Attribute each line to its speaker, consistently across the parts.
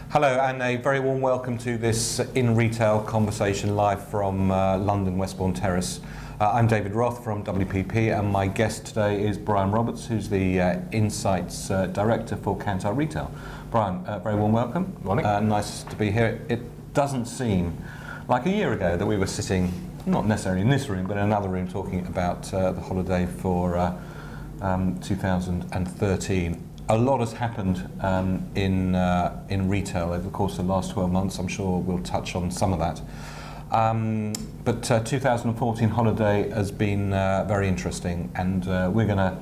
Speaker 1: Hello and a very warm welcome to this In Retail conversation live from London Westbourne Terrace. I'm David Roth from WPP and my guest today is Bryan Roberts, who's the Insights Director for Kantar Retail. Bryan, very warm welcome.
Speaker 2: Morning.
Speaker 1: Nice to be here. It doesn't seem like a year ago that we were sitting, not necessarily in this room, but in another room talking about the holiday for 2013. A lot has happened in retail over the course of the last 12 months. I'm sure we'll touch on some of that. But 2014 holiday has been very interesting, and we're going to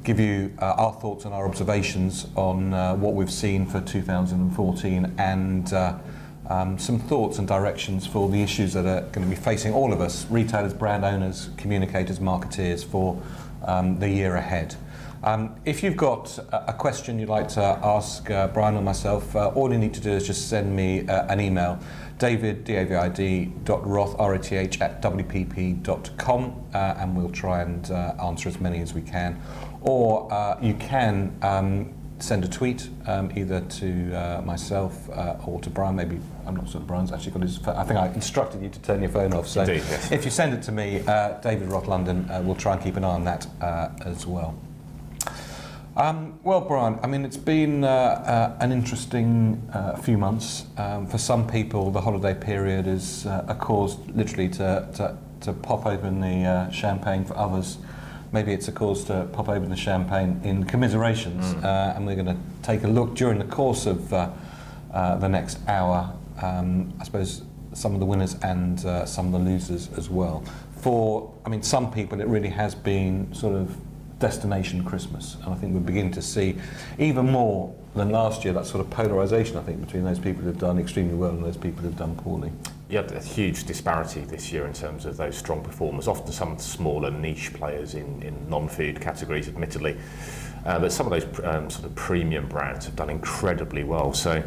Speaker 1: give you our thoughts and our observations on what we've seen for 2014 and some thoughts and directions for the issues that are going to be facing all of us, retailers, brand owners, communicators, marketeers, for the year ahead. If you've got a question you'd like to ask Bryan or myself, all you need to do is just send me an email, david.roth, R-O-T-H, @wpp.com, and we'll try and answer as many as we can. Or you can send a tweet either to myself or to Bryan. Maybe, I'm not sure Bryan's actually got his phone. I think I instructed you to turn your phone off. So
Speaker 2: Indeed, yes.
Speaker 1: If you send it to me, David Roth London, we'll try and keep an eye on that as well. Well, Bryan, I mean, it's been an interesting few months. For some people, the holiday period is a cause literally to pop open the champagne. For others, maybe it's a cause to pop open the champagne in commiserations. And we're going to take a look during the course of the next hour, I suppose, some of the winners and some of the losers as well. For, I mean, some people, it really has been sort of destination Christmas, and I think we're beginning to see even more than last year that sort of polarisation, I think, between those people who've done extremely well and those people who've done poorly.
Speaker 2: You had a huge disparity this year in terms of those strong performers, often some smaller niche players in non-food categories, admittedly, but some of those sort of premium brands have done incredibly well. So I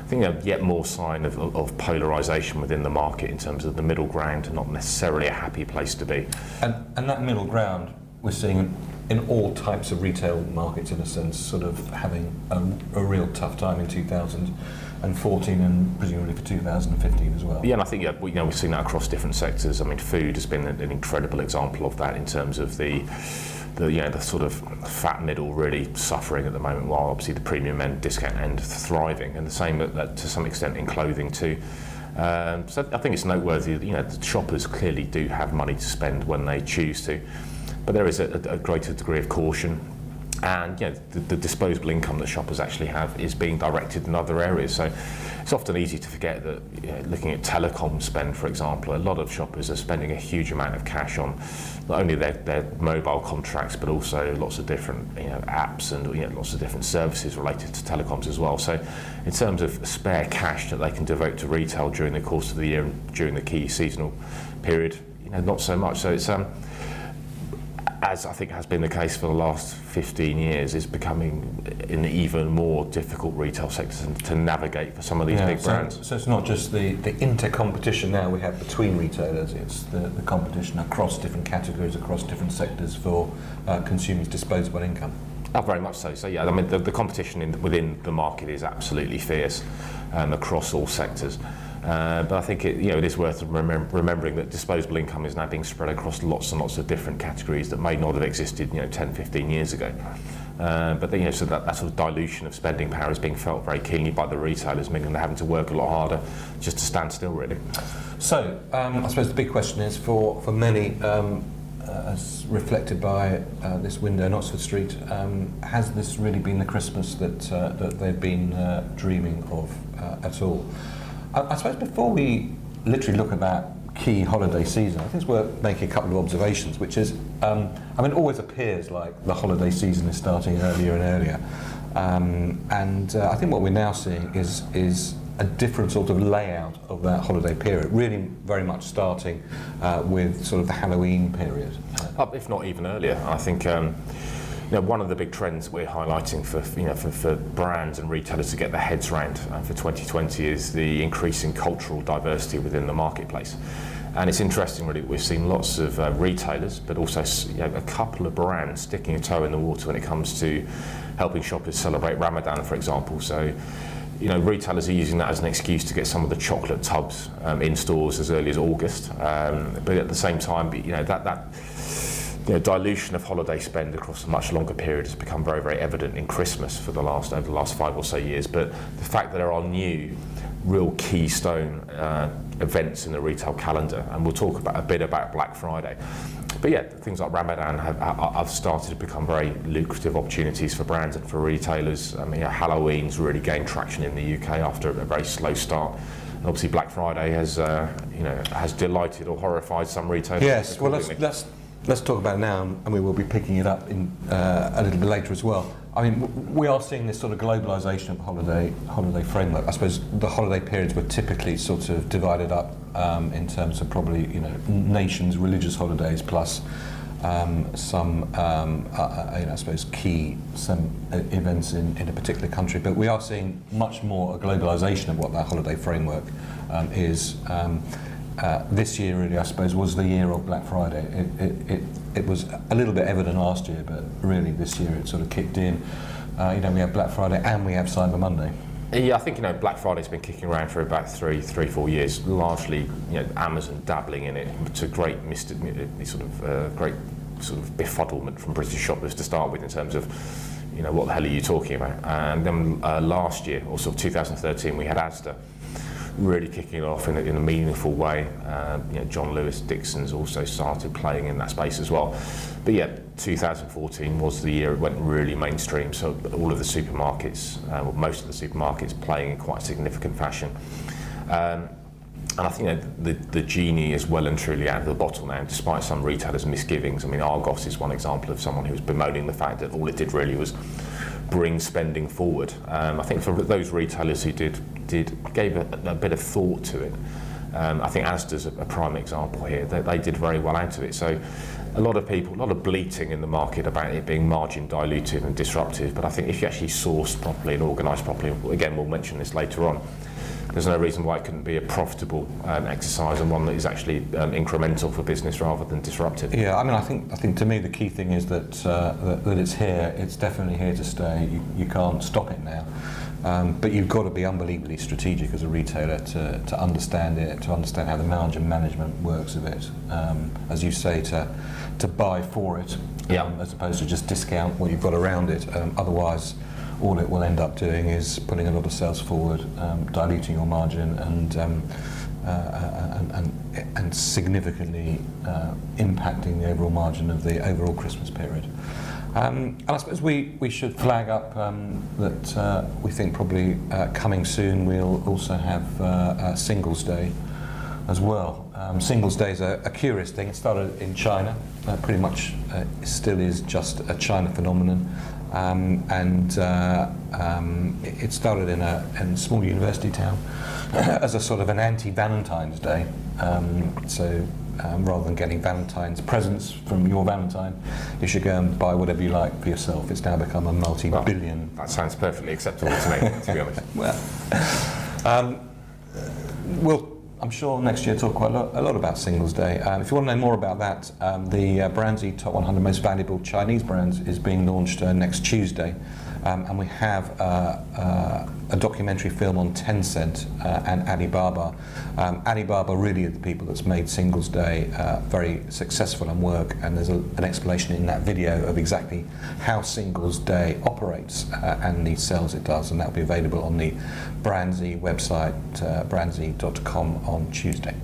Speaker 2: think yet more sign of polarisation within the market in terms of the middle ground, not necessarily a happy place to be.
Speaker 1: And that middle ground we're seeing in all types of retail markets, in a sense, sort of having a real tough time in 2014 and presumably for 2015 as well.
Speaker 2: Yeah, and I think we've seen that across different sectors. I mean, food has been an incredible example of that in terms of the sort of fat middle really suffering at the moment, while obviously the premium end, discount end thriving, and the same to some extent in clothing too. So I think it's noteworthy that the shoppers clearly do have money to spend when they choose to. But there is a greater degree of caution, and the disposable income that shoppers actually have is being directed in other areas. So it's often easy to forget that, looking at telecom spend, for example, a lot of shoppers are spending a huge amount of cash on not only their mobile contracts, but also lots of different apps and lots of different services related to telecoms as well. So in terms of spare cash that they can devote to retail during the course of the year, during the key seasonal period, not so much. So it's as I think has been the case for the last 15 years, is becoming an even more difficult retail sector to navigate for some of these big brands.
Speaker 1: So it's not just the inter-competition now we have between retailers, it's the competition across different categories, across different sectors for consumers' disposable income.
Speaker 2: Oh, very much so. So yeah, I mean the competition within the market is absolutely fierce across all sectors. But I think it is worth remembering that disposable income is now being spread across lots and lots of different categories that may not have existed 10, 15 years ago. But so that sort of dilution of spending power is being felt very keenly by the retailers, meaning they're having to work a lot harder just to stand still, really.
Speaker 1: So I suppose the big question is for many, as reflected by this window in Oxford Street, has this really been the Christmas that they've been dreaming of at all? I suppose before we literally look at that key holiday season, I think it's worth making a couple of observations, which is, it always appears like the holiday season is starting earlier and earlier. I think what we're now seeing is a different sort of layout of that holiday period, really very much starting with sort of the Halloween period.
Speaker 2: If not even earlier. I think one of the big trends we're highlighting for brands and retailers to get their heads around for 2020 is the increasing cultural diversity within the marketplace. And it's interesting, really, we've seen lots of retailers, but also a couple of brands sticking a toe in the water when it comes to helping shoppers celebrate Ramadan, for example. So retailers are using that as an excuse to get some of the chocolate tubs in stores as early as August. But at the same time, that dilution of holiday spend across a much longer period has become very, very evident in Christmas over the last 5 or so years. But the fact that there are new, real keystone events in the retail calendar, and we'll talk a bit about Black Friday. But yeah, things like Ramadan have started to become very lucrative opportunities for brands and for retailers. I mean, Halloween's really gained traction in the UK after a very slow start. And obviously Black Friday has delighted or horrified some retailers.
Speaker 1: Yes, well let's talk about it now, and we will be picking it up in a little bit later as well. I mean, we are seeing this sort of globalisation of holiday framework. I suppose the holiday periods were typically sort of divided up in terms of probably nations' religious holidays plus some I suppose key events in a particular country. But we are seeing much more a globalisation of what that holiday framework is. This year, really, I suppose, was the year of Black Friday. It was a little bit evident last year, but really this year it sort of kicked in. We have Black Friday and we have Cyber Monday.
Speaker 2: Yeah, I think Black Friday's been kicking around for about 4 years. Largely, Amazon dabbling in it to great befuddlement from British shoppers to start with in terms of what the hell are you talking about? And then last year, or sort of 2013, we had Asda really kicking it off in a meaningful way. John Lewis Dixon's also started playing in that space as well. But yeah, 2014 was the year it went really mainstream. So all of the supermarkets, most of the supermarkets, playing in quite a significant fashion. And I think the genie is well and truly out of the bottle now, despite some retailers' misgivings. I mean, Argos is one example of someone who was bemoaning the fact that all it did really was bring spending forward. I think for those retailers who gave a bit of thought to it, I think Asda's a prime example here. They did very well out of it. So a lot of bleating in the market about it being margin dilutive and disruptive. But I think if you actually source properly and organise properly, again, we'll mention this later on, there's no reason why it couldn't be a profitable exercise and one that is actually incremental for business rather than disruptive.
Speaker 1: Yeah, I mean, I think to me the key thing is that that it's here. It's definitely here to stay. You can't stop it now. But you've got to be unbelievably strategic as a retailer to understand it, to understand how the margin management works of it. As you say, to buy for it, as opposed to just discount what you've got around it. Otherwise, all it will end up doing is putting a lot of sales forward, diluting your margin, and significantly impacting the overall margin of the overall Christmas period. And I suppose we should flag up that we think probably coming soon we'll also have Singles Day as well. Singles Day is a curious thing. It started in China, pretty much still is just a China phenomenon. It started in a small university town as a sort of an anti-Valentine's Day. Rather than getting Valentine's presents from your Valentine, you should go and buy whatever you like for yourself. It's now become a multi-billion.
Speaker 2: That sounds perfectly acceptable to me, to be honest.
Speaker 1: We'll, I'm sure, next year talk quite a lot about Singles Day. If you want to know more about that, the Brandsy Top 100 Most Valuable Chinese Brands is being launched next Tuesday. And we have a documentary film on Tencent and Alibaba. Alibaba really are the people that's made Singles Day very successful and work, and there's an explanation in that video of exactly how Singles Day operates and the sales it does, and that will be available on the Brandsy website, brandsy.com on Tuesday.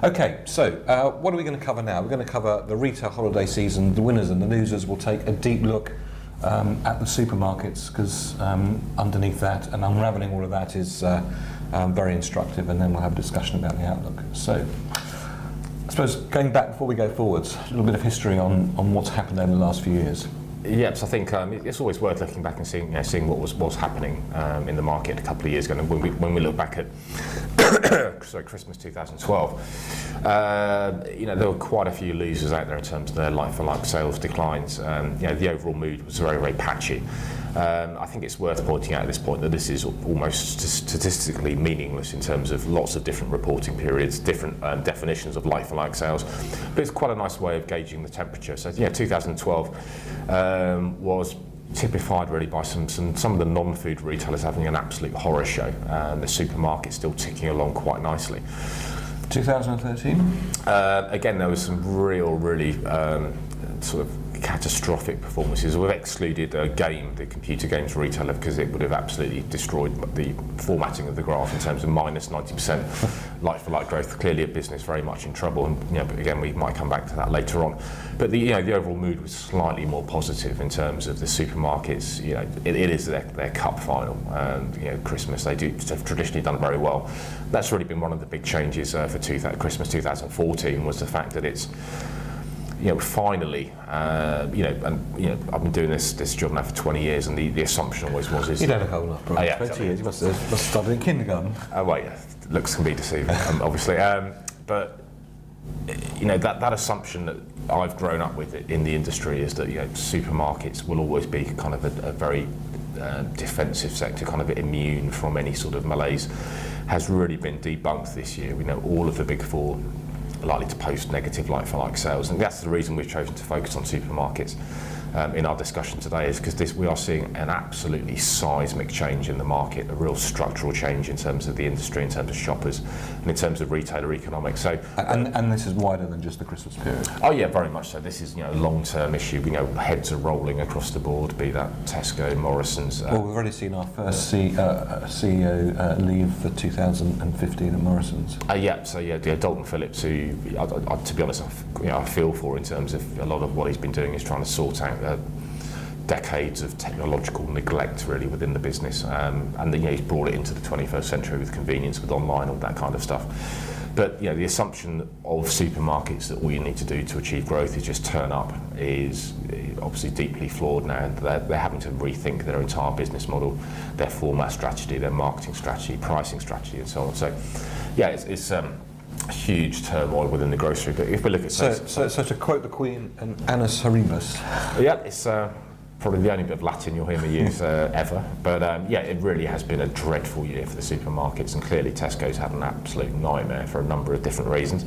Speaker 1: Okay, so what are we going to cover now? We're going to cover the retail holiday season, the winners and the losers. We'll take a deep look at the supermarkets, because underneath that and unravelling all of that is very instructive, and then we'll have a discussion about the outlook. So I suppose going back before we go forwards, a little bit of history on what's happened over the last few years.
Speaker 2: Yes, I think it's always worth looking back and seeing what was happening in the market a couple of years ago. And when we look back at Christmas 2012, there were quite a few losers out there in terms of their like-for-like sales declines. The overall mood was very, very patchy. I think it's worth pointing out at this point that this is almost statistically meaningless in terms of lots of different reporting periods, different definitions of like-for-like sales, but it's quite a nice way of gauging the temperature. So 2012 was typified really by some of the non-food retailers having an absolute horror show, and the supermarket still ticking along quite nicely.
Speaker 1: 2013?
Speaker 2: Again, there was some really sort of catastrophic performances. We've excluded the computer games retailer, because it would have absolutely destroyed the formatting of the graph in terms of minus 90% like-for-like growth. Clearly a business very much in trouble, and but again, we might come back to that later on. But the overall mood was slightly more positive in terms of the supermarkets. It is their cup final, and Christmas they've traditionally done very well. That's really been one of the big changes for Christmas 2014, was the fact that it's finally, I've been doing this job now for 20 years, and the assumption always was...
Speaker 1: You don't have a whole lot, Brian. 20 years, you must have started in kindergarten.
Speaker 2: Well, yeah, looks can be deceiving, obviously. But, that assumption that I've grown up with in the industry is that, supermarkets will always be kind of a very defensive sector, kind of immune from any sort of malaise, has really been debunked this year. We know all of the big four likely to post negative like-for-like sales, and that's the reason we've chosen to focus on supermarkets in our discussion today, is because we are seeing an absolutely seismic change in the market, a real structural change in terms of the industry, in terms of shoppers, and in terms of retailer economics. So,
Speaker 1: and this is wider than just the Christmas period.
Speaker 2: Oh yeah, very much so. This is a long-term issue. Heads are rolling across the board, be that Tesco, Morrison's.
Speaker 1: Well, we've already seen our first CEO leave for 2015 at Morrison's.
Speaker 2: Dalton Phillips, who, to be honest, I feel for, in terms of a lot of what he's been doing is trying to sort out decades of technological neglect really within the business, and he's brought it into the 21st century with convenience, with online, all that kind of stuff. But the assumption of supermarkets that all you need to do to achieve growth is just turn up is obviously deeply flawed now. They're having to rethink their entire business model, their format strategy, their marketing strategy, pricing strategy, and so on. So it's huge turmoil within the grocery. But if we look at
Speaker 1: so to quote the Queen, an annus horribilis.
Speaker 2: Yeah, it's probably the only bit of Latin you'll hear me use ever. But it really has been a dreadful year for the supermarkets, and clearly Tesco's had an absolute nightmare for a number of different reasons.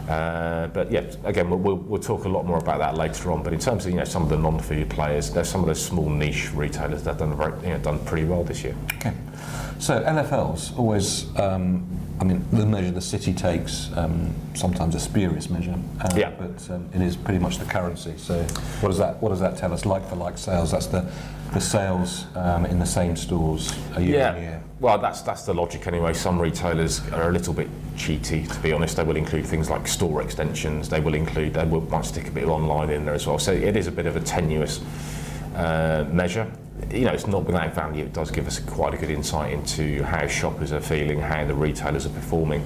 Speaker 2: But again, we'll talk a lot more about that later on. But in terms of some of the non-food players, there's some of those small niche retailers that have done pretty well this year.
Speaker 1: Okay, so LFLs always. The measure the city takes, sometimes a spurious measure, but it is pretty much the currency. So what does that tell us? Like-for-like sales, that's the sales in the same stores year on year.
Speaker 2: Well, that's the logic anyway. Some retailers are a little bit cheaty, to be honest. They will include things like store extensions. They might stick a bit of online in there as well. So it is a bit of a tenuous measure. It's not without value. It does give us quite a good insight into how shoppers are feeling, how the retailers are performing,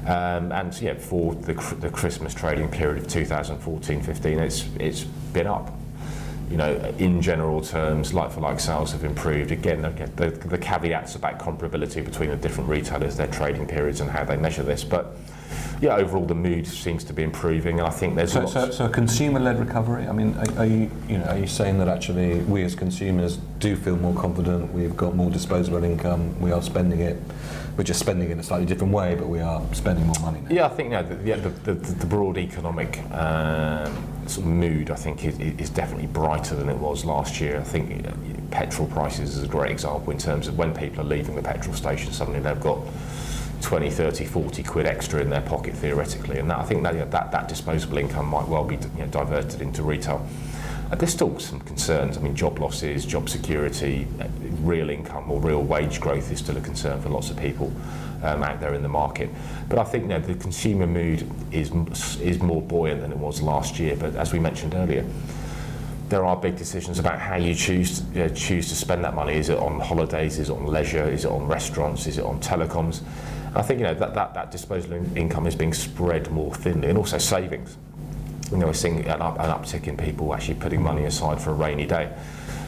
Speaker 2: and for the Christmas trading period of 2014-15, it's been up. In general terms, like-for-like sales have improved. Again, the caveats about comparability between the different retailers, their trading periods, and how they measure this, but. Overall the mood seems to be improving, and I think there's
Speaker 1: so a consumer-led recovery. I mean, are you saying that actually we as consumers do feel more confident? We've got more disposable income. We are spending it. We're just spending it in a slightly different way, but we are spending more money now.
Speaker 2: Yeah, I think the broad economic sort of mood, I think, is definitely brighter than it was last year. I think petrol prices is a great example in terms of when people are leaving the petrol station, suddenly they've got 20, 30, 40 quid extra in their pocket theoretically, and I think that disposable income might well be diverted into retail. There's still some concerns. I mean, job losses, job security, real income or real wage growth is still a concern for lots of people out there in the market. But I think the consumer mood is more buoyant than it was last year. But as we mentioned earlier, there are big decisions about how you choose to spend that money. Is it on holidays? Is it on leisure? Is it on restaurants? Is it on telecoms? I think that disposable income is being spread more thinly, and also savings. We're seeing an uptick in people actually putting money aside for a rainy day.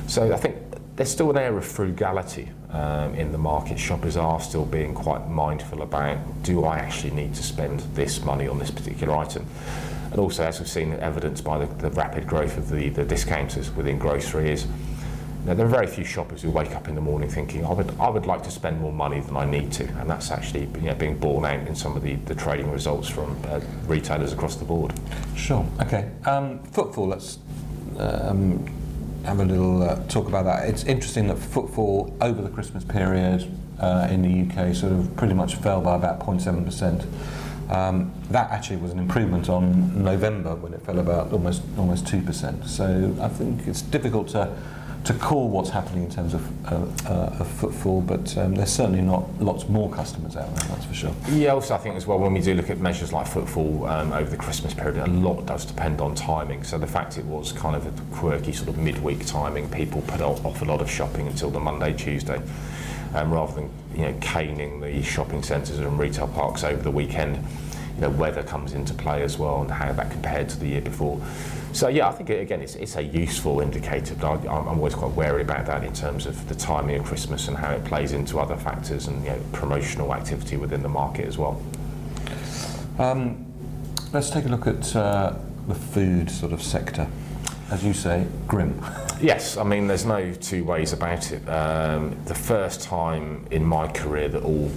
Speaker 2: So I think there's still an air of frugality in the market. Shoppers are still being quite mindful about, do I actually need to spend this money on this particular item? And also, as we've seen evidenced by the rapid growth of the discounters within grocery, is there are very few shoppers who wake up in the morning thinking, I would like to spend more money than I need to, and that's actually being borne out in some of the trading results from retailers across the board.
Speaker 1: Sure. Okay. Footfall. Let's have a little talk about that. It's interesting that footfall over the Christmas period in the UK sort of pretty much fell by about 0.7%. That actually was an improvement on November when it fell about almost 2%. So I think it's difficult to call what's happening in terms of footfall, but there's certainly not lots more customers out there, that's for sure.
Speaker 2: Yeah, also I think as well, when we do look at measures like footfall over the Christmas period, a lot does depend on timing. So the fact it was kind of a quirky sort of midweek timing, people put off a lot of shopping until the Monday, Tuesday, rather than caning the shopping centres and retail parks over the weekend. Weather comes into play as well, and how that compared to the year before. So yeah, I think again it's a useful indicator, but I'm always quite wary about that in terms of the timing of Christmas and how it plays into other factors and promotional activity within the market as well.
Speaker 1: Let's take a look at the food sort of sector. As you say, grim.
Speaker 2: Yes, I mean there's no two ways about it. The first time in my career that all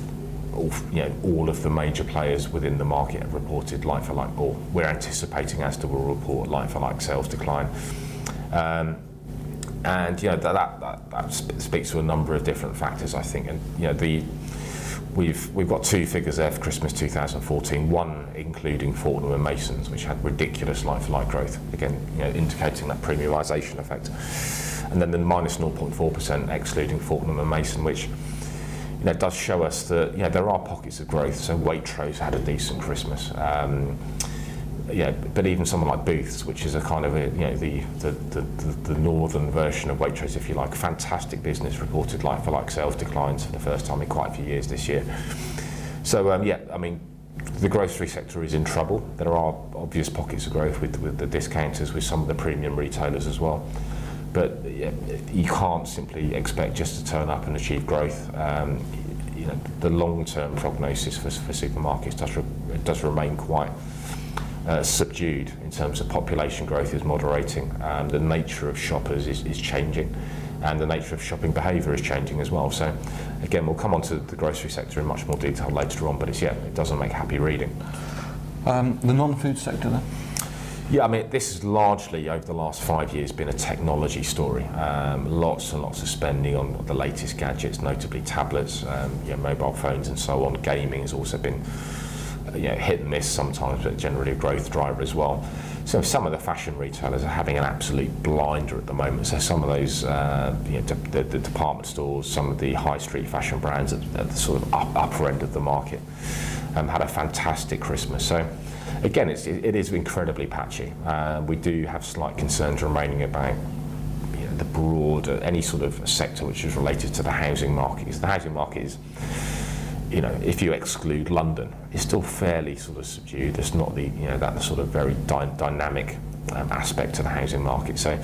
Speaker 2: of the major players within the market have reported like-for-like, or we're anticipating Asda will report like-for-like sales decline. And that speaks to a number of different factors, I think. And we've got two figures there for Christmas 2014. One including Fortnum and Mason's, which had ridiculous like-for-like growth, again indicating that premiumisation effect. And then the minus 0.4% excluding Fortnum and Mason, which does show us that there are pockets of growth. So Waitrose had a decent Christmas, but even someone like Booths, which is a kind of the northern version of Waitrose, if you like, fantastic business, reported like-for-like sales declines for the first time in quite a few years this year. So I mean, the grocery sector is in trouble. There are obvious pockets of growth with the discounters, with some of the premium retailers as well. But you can't simply expect just to turn up and achieve growth. The long-term prognosis for supermarkets does remain quite subdued in terms of population growth is moderating. The nature of shoppers is changing, and the nature of shopping behaviour is changing as well. So again, we'll come on to the grocery sector in much more detail later on, but it doesn't make happy reading.
Speaker 1: The non-food sector then?
Speaker 2: Yeah, I mean, this has largely, over the last 5 years, been a technology story. Lots and lots of spending on the latest gadgets, notably tablets, mobile phones and so on. Gaming has also been hit and miss sometimes, but generally a growth driver as well. So some of the fashion retailers are having an absolute blinder at the moment. So some of those, the department stores, some of the high street fashion brands at the sort of upper end of the market had a fantastic Christmas. So again, it is incredibly patchy. We do have slight concerns remaining about the broader, any sort of sector which is related to the housing market. Because the housing market is, if you exclude London, it's still fairly sort of subdued. It's not that sort of very dynamic aspect to the housing market. So,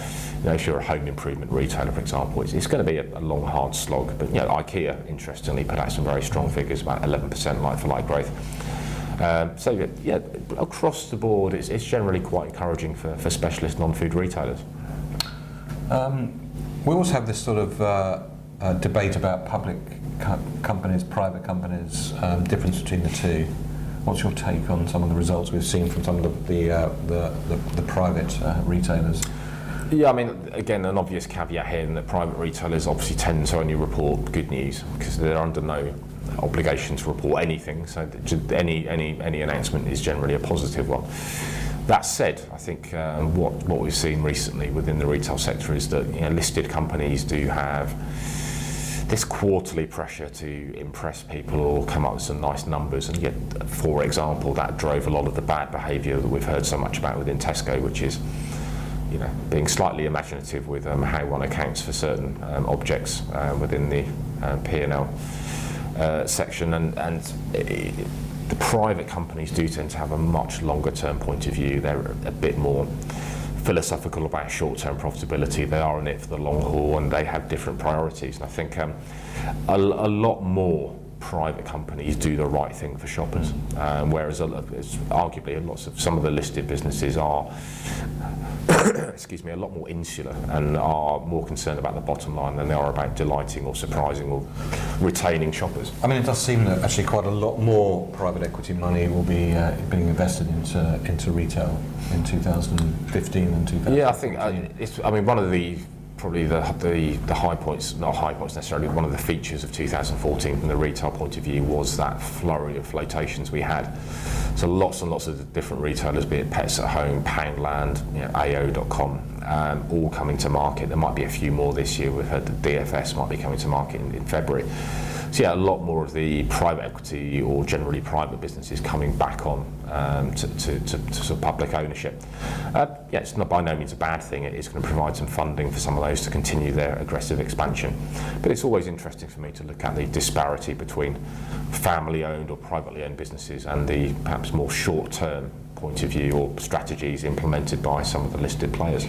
Speaker 2: if you're a home improvement retailer, for example, it's going to be a long, hard slog. But IKEA, interestingly, put out some very strong figures, about 11% like-for-like growth. Across the board, it's generally quite encouraging for specialist non-food retailers.
Speaker 1: We always have this sort of debate about public companies, private companies, difference between the two. What's your take on some of the results we've seen from some of the private retailers?
Speaker 2: Yeah, I mean, again, an obvious caveat here, in that private retailers obviously tend to only report good news because they're under no obligation to report anything. So any announcement is generally a positive one. That said, I think what we've seen recently within the retail sector is that listed companies do have this quarterly pressure to impress people or come up with some nice numbers, and yet, for example, that drove a lot of the bad behaviour that we've heard so much about within Tesco, which is being slightly imaginative with how one accounts for certain objects within the P&L section, and the private companies do tend to have a much longer term point of view. They're a bit more philosophical about short-term profitability. They are in it for the long haul, and they have different priorities. And I think a lot more private companies do the right thing for shoppers, whereas arguably lots of some of the listed businesses are a lot more insular and are more concerned about the bottom line than they are about delighting or surprising or retaining shoppers.
Speaker 1: I mean, it does seem that actually quite a lot more private equity money will be being invested into retail in 2015 and 2016.
Speaker 2: Yeah, I think one of the probably the high points, not high points necessarily, one of the features of 2014 from the retail point of view was that flurry of flotations we had. So lots and lots of different retailers, be it Pets at Home, Poundland, AO.com, all coming to market. There might be a few more this year. We've heard that DFS might be coming to market in February. So yeah, a lot more of the private equity or generally private businesses coming back on to sort of public ownership. Yeah, it's not by no means a bad thing. It is going to provide some funding for some of those to continue their aggressive expansion. But it's always interesting for me to look at the disparity between family-owned or privately owned businesses and the perhaps more short-term point of view or strategies implemented by some of the listed players.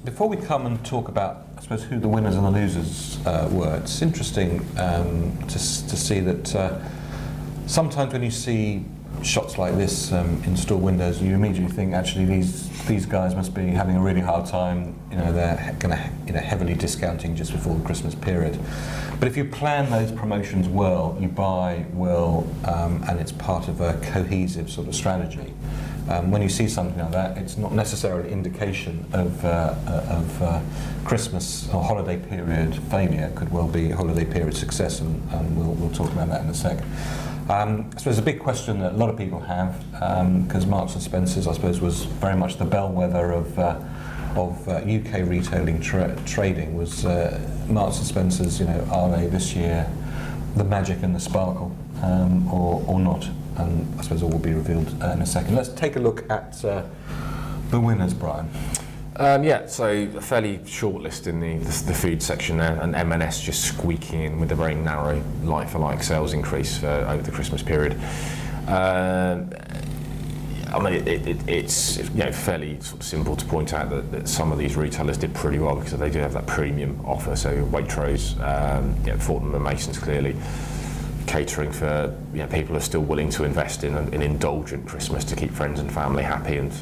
Speaker 1: Before we come and talk about, I suppose, who the winners and the losers were, it's interesting to see that sometimes when you see shots like this in store windows, you immediately think actually these guys must be having a really hard time. They're going to heavily discounting just before the Christmas period. But if you plan those promotions well, you buy well, and it's part of a cohesive sort of strategy. When you see something like that, it's not necessarily an indication of Christmas or holiday period failure. It could well be holiday period success, and we'll talk about that in a sec. I suppose a big question that a lot of people have, because Marks and Spencer's, I suppose, was very much the bellwether of UK retailing trading, was Marks and Spencer's, are they this year the magic and the sparkle, or not? And I suppose all will be revealed in a second. Let's take a look at the winners, Bryan.
Speaker 2: So a fairly short list in the food section there, and M&S just squeaking in with a very narrow like-for-like sales increase over the Christmas period. It's fairly sort of simple to point out that some of these retailers did pretty well because they do have that premium offer. So Waitrose, Fortnum and Mason's clearly catering for people who are still willing to invest in an indulgent Christmas to keep friends and family happy, and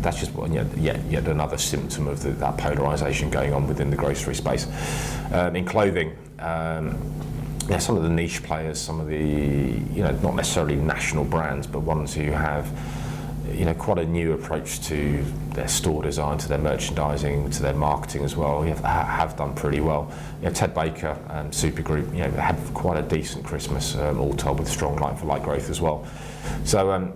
Speaker 2: that's just yet another symptom of that polarisation going on within the grocery space. In clothing, some of the niche players, some of the not necessarily national brands, but ones who have quite a new approach to their store design, to their merchandising, to their marketing as well, have done pretty well. Ted Baker and Supergroup, had quite a decent Christmas, all told, with strong like-for-like growth as well. So,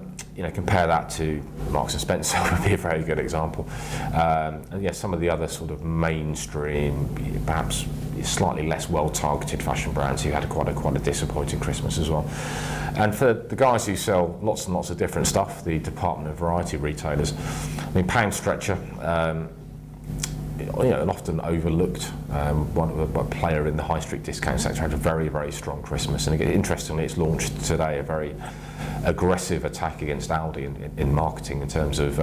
Speaker 2: compare that to Marks and Spencer would be a very good example. And some of the other sort of mainstream, perhaps slightly less well-targeted fashion brands who had quite a disappointing Christmas as well. And for the guys who sell lots and lots of different stuff, the department of variety retailers, Pound Stretcher, an often overlooked one player in the high street discount sector, had a very, very strong Christmas. And again, interestingly, it's launched today a very aggressive attack against Aldi in marketing, in terms of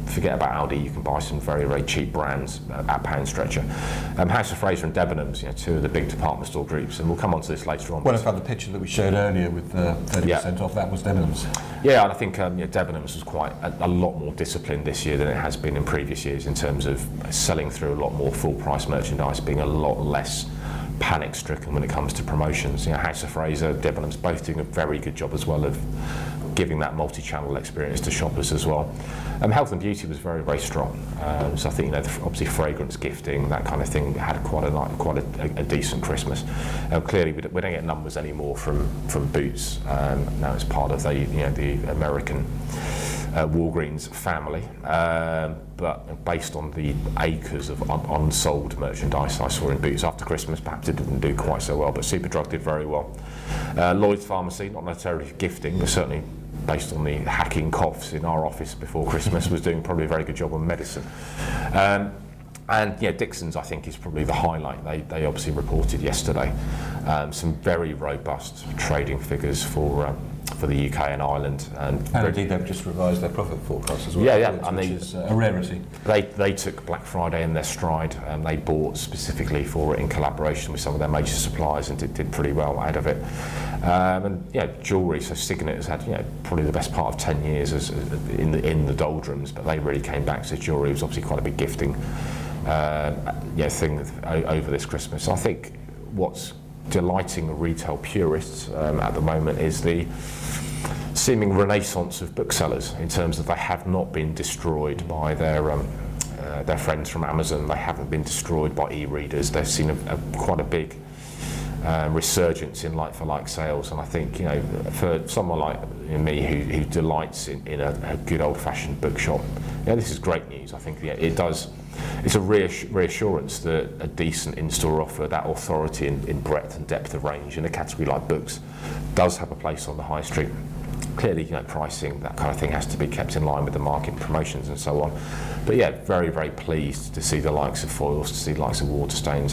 Speaker 2: forget about Aldi, you can buy some very, very cheap brands at Pound Stretcher. House of Fraser and Debenhams, two of the big department store groups, and we'll come on to this later on.
Speaker 1: Well, in fact, the picture that we showed earlier with 30% off, that was Debenhams.
Speaker 2: Yeah, and I think Debenhams was quite a lot more disciplined this year than it has been in previous years, in terms of selling through a lot more full price merchandise, being a lot less panic-stricken when it comes to promotions. House of Fraser, Debenhams, both doing a very good job as well of giving that multi-channel experience to shoppers as well. Health and beauty was very, very strong. So I think obviously fragrance gifting, that kind of thing, had quite a decent Christmas. Clearly we don't get numbers anymore from Boots. Now it's part of the American Walgreens family, but based on the acres of unsold merchandise I saw in Boots after Christmas, perhaps it didn't do quite so well, but Superdrug did very well. Lloyd's Pharmacy, not necessarily gifting, but certainly based on the hacking coughs in our office before Christmas, was doing probably a very good job on medicine. And Dixon's, I think, is probably the highlight. They obviously reported yesterday some very robust trading figures for the UK and Ireland, and
Speaker 1: indeed they've just revised their profit forecast as well. Which is a rarity.
Speaker 2: They took Black Friday in their stride, and they bought specifically for it in collaboration with some of their major suppliers, and did pretty well out of it. Jewellery, so Signet has had probably the best part of 10 years in the doldrums, but they really came back. So jewellery was obviously quite a big gifting thing over this Christmas. So I think what's delighting retail purists at the moment is the seeming renaissance of booksellers, in terms of they have not been destroyed by their their friends from Amazon. They haven't been destroyed by e-readers. They've seen quite a big resurgence in like-for-like sales, and I think, you know, for someone like me who delights in a good old-fashioned bookshop, yeah, this is great news. I think, yeah, it does. It's a reassurance that a decent in-store offer, that authority in breadth and depth of range in a category like books, does have a place on the high street. Clearly, you know, pricing, that kind of thing has to be kept in line with the market, promotions and so on. But yeah, very, very pleased to see the likes of Foyles, to see the likes of Waterstones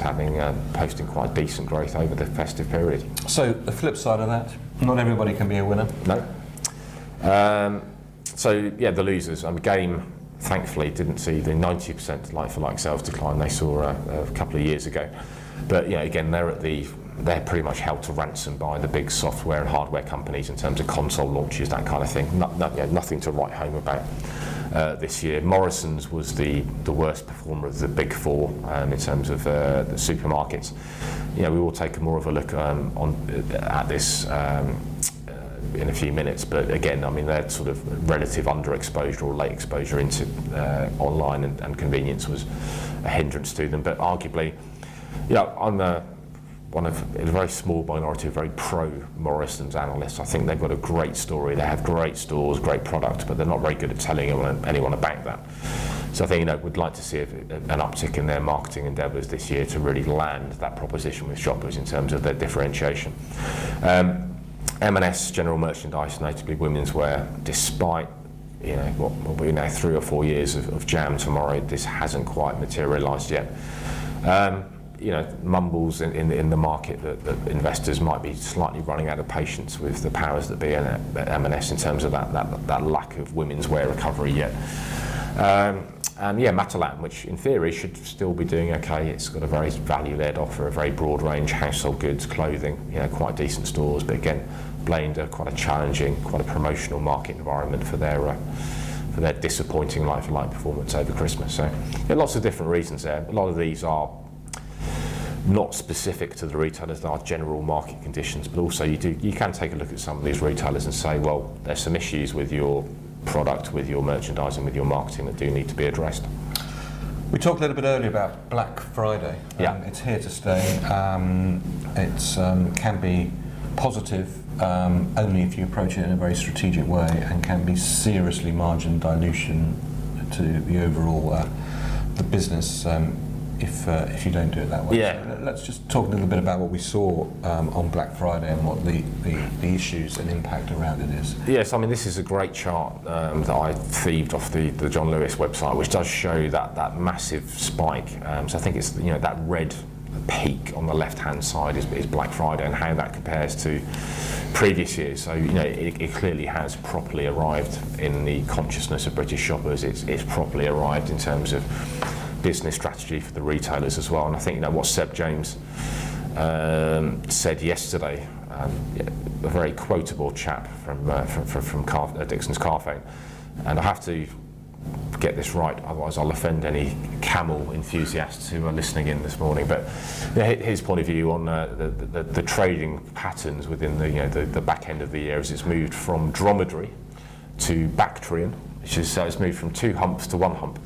Speaker 2: posting quite decent growth over the festive period.
Speaker 1: So the flip side of that, not everybody can be a winner.
Speaker 2: No. So yeah, the losers. Game, thankfully, didn't see the 90% like-for-like sales decline they saw a couple of years ago. But yeah, again, they're pretty much held to ransom by the big software and hardware companies in terms of console launches, that kind of thing. Nothing to write home about this year. Morrison's was the worst performer of the big four in terms of the supermarkets. You know, we will take more of a look at this in a few minutes, but again, I mean, their sort of relative underexposure or late exposure into online and convenience was a hindrance to them. But arguably, I'm one of a very small minority of very pro-Morrison's analysts. I think they've got a great story. They have great stores, great product, but they're not very good at telling anyone about that. So I think, we'd like to see an uptick in their marketing endeavours this year to really land that proposition with shoppers in terms of their differentiation. M&S general merchandise, notably women's wear, despite what we're now 3 or 4 years of jam tomorrow, this hasn't quite materialised yet. Mumbles in the market that investors might be slightly running out of patience with the powers that be at M&S in terms of that lack of women's wear recovery yet. Matalan, which in theory should still be doing okay. It's got a very value-led offer, a very broad range, household goods, clothing, quite decent stores, but again, blamed quite a challenging, quite a promotional market environment for their disappointing like-for-like performance over Christmas. So lots of different reasons there. A lot of these are not specific to the retailers, they are general market conditions, but also you can take a look at some of these retailers and say, well, there's some issues with your product, with your merchandising, with your marketing that do need to be addressed.
Speaker 1: We talked a little bit earlier about Black Friday. It's here to stay. It can be positive only if you approach it in a very strategic way, and can be seriously margin dilution to the overall the business if you don't do it that way. So let's just talk a little bit about what we saw on Black Friday and what the issues and impact around it is.
Speaker 2: Yes, I mean, this is a great chart that I thieved off the John Lewis website, which does show that massive spike. So I think it's that red peak on the left-hand side is Black Friday, and how that compares to previous years. So it clearly has properly arrived in the consciousness of British shoppers. It's properly arrived in terms of business strategy for the retailers as well. And I think what Seb James said yesterday, a very quotable chap from Dixon's Carphone, and I have to get this right, otherwise I'll offend any camel enthusiasts who are listening in this morning. But his point of view on the trading patterns within the back end of the year as it's moved from dromedary to Bactrian, which is it's moved from 2 humps to 1 hump.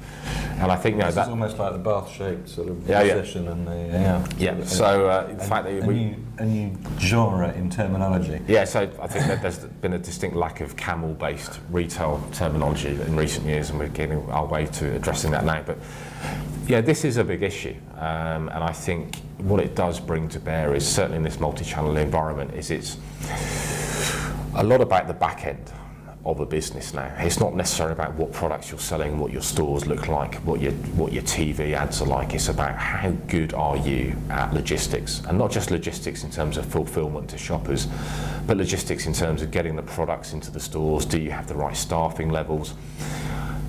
Speaker 2: And I think
Speaker 1: that's almost like the Bath-shaped sort of position and the
Speaker 2: So the fact that
Speaker 1: a new genre in terminology.
Speaker 2: Yeah, so I think that there's been a distinct lack of camel-based retail terminology in recent years, and we're getting our way to addressing that now. But this is a big issue, and I think what it does bring to bear is, certainly in this multi-channel environment, is it's a lot about the back end of a business now. It's not necessarily about what products you're selling, what your stores look like, what your TV ads are like. It's about how good are you at logistics, and not just logistics in terms of fulfillment to shoppers, but logistics in terms of getting the products into the stores. Do you have the right staffing levels?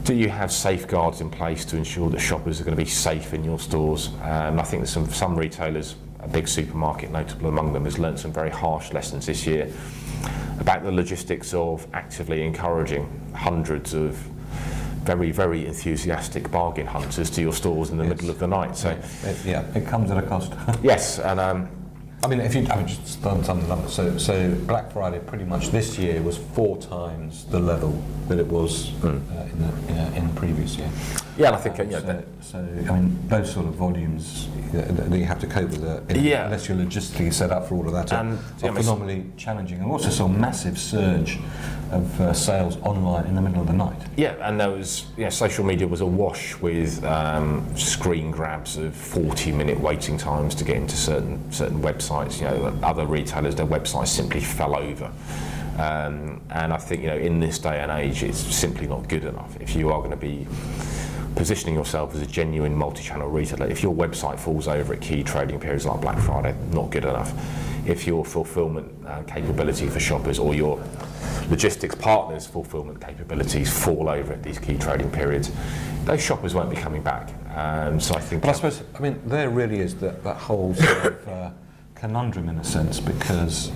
Speaker 2: Do you have safeguards in place to ensure that shoppers are going to be safe in your stores? And I think that some retailers, a big supermarket notable among them, has learned some very harsh lessons this year about the logistics of actively encouraging hundreds of very, very enthusiastic bargain hunters to your stores in the middle of the night. So
Speaker 1: it comes at a cost.
Speaker 2: Yes, and
Speaker 1: I mean, just done some numbers. So Black Friday pretty much this year was 4 times the level that it was in the previous year.
Speaker 2: Yeah, and I think
Speaker 1: So I mean, those sort of volumes that you have to cope with, unless you're logistically set up for all of that, are phenomenally challenging. And also saw a massive surge of sales online in the middle of the night.
Speaker 2: Yeah, and there was, social media was awash with screen grabs of 40-minute waiting times to get into certain websites. Other retailers, their websites simply fell over. And I think, in this day and age, it's simply not good enough. If you are going to be positioning yourself as a genuine multi-channel retailer, if your website falls over at key trading periods like Black Friday, not good enough. If your fulfillment capability for shoppers or your logistics partners' fulfillment capabilities fall over at these key trading periods, those shoppers won't be coming back. So I think.
Speaker 1: But I suppose, there really is that whole sort of conundrum in a sense, because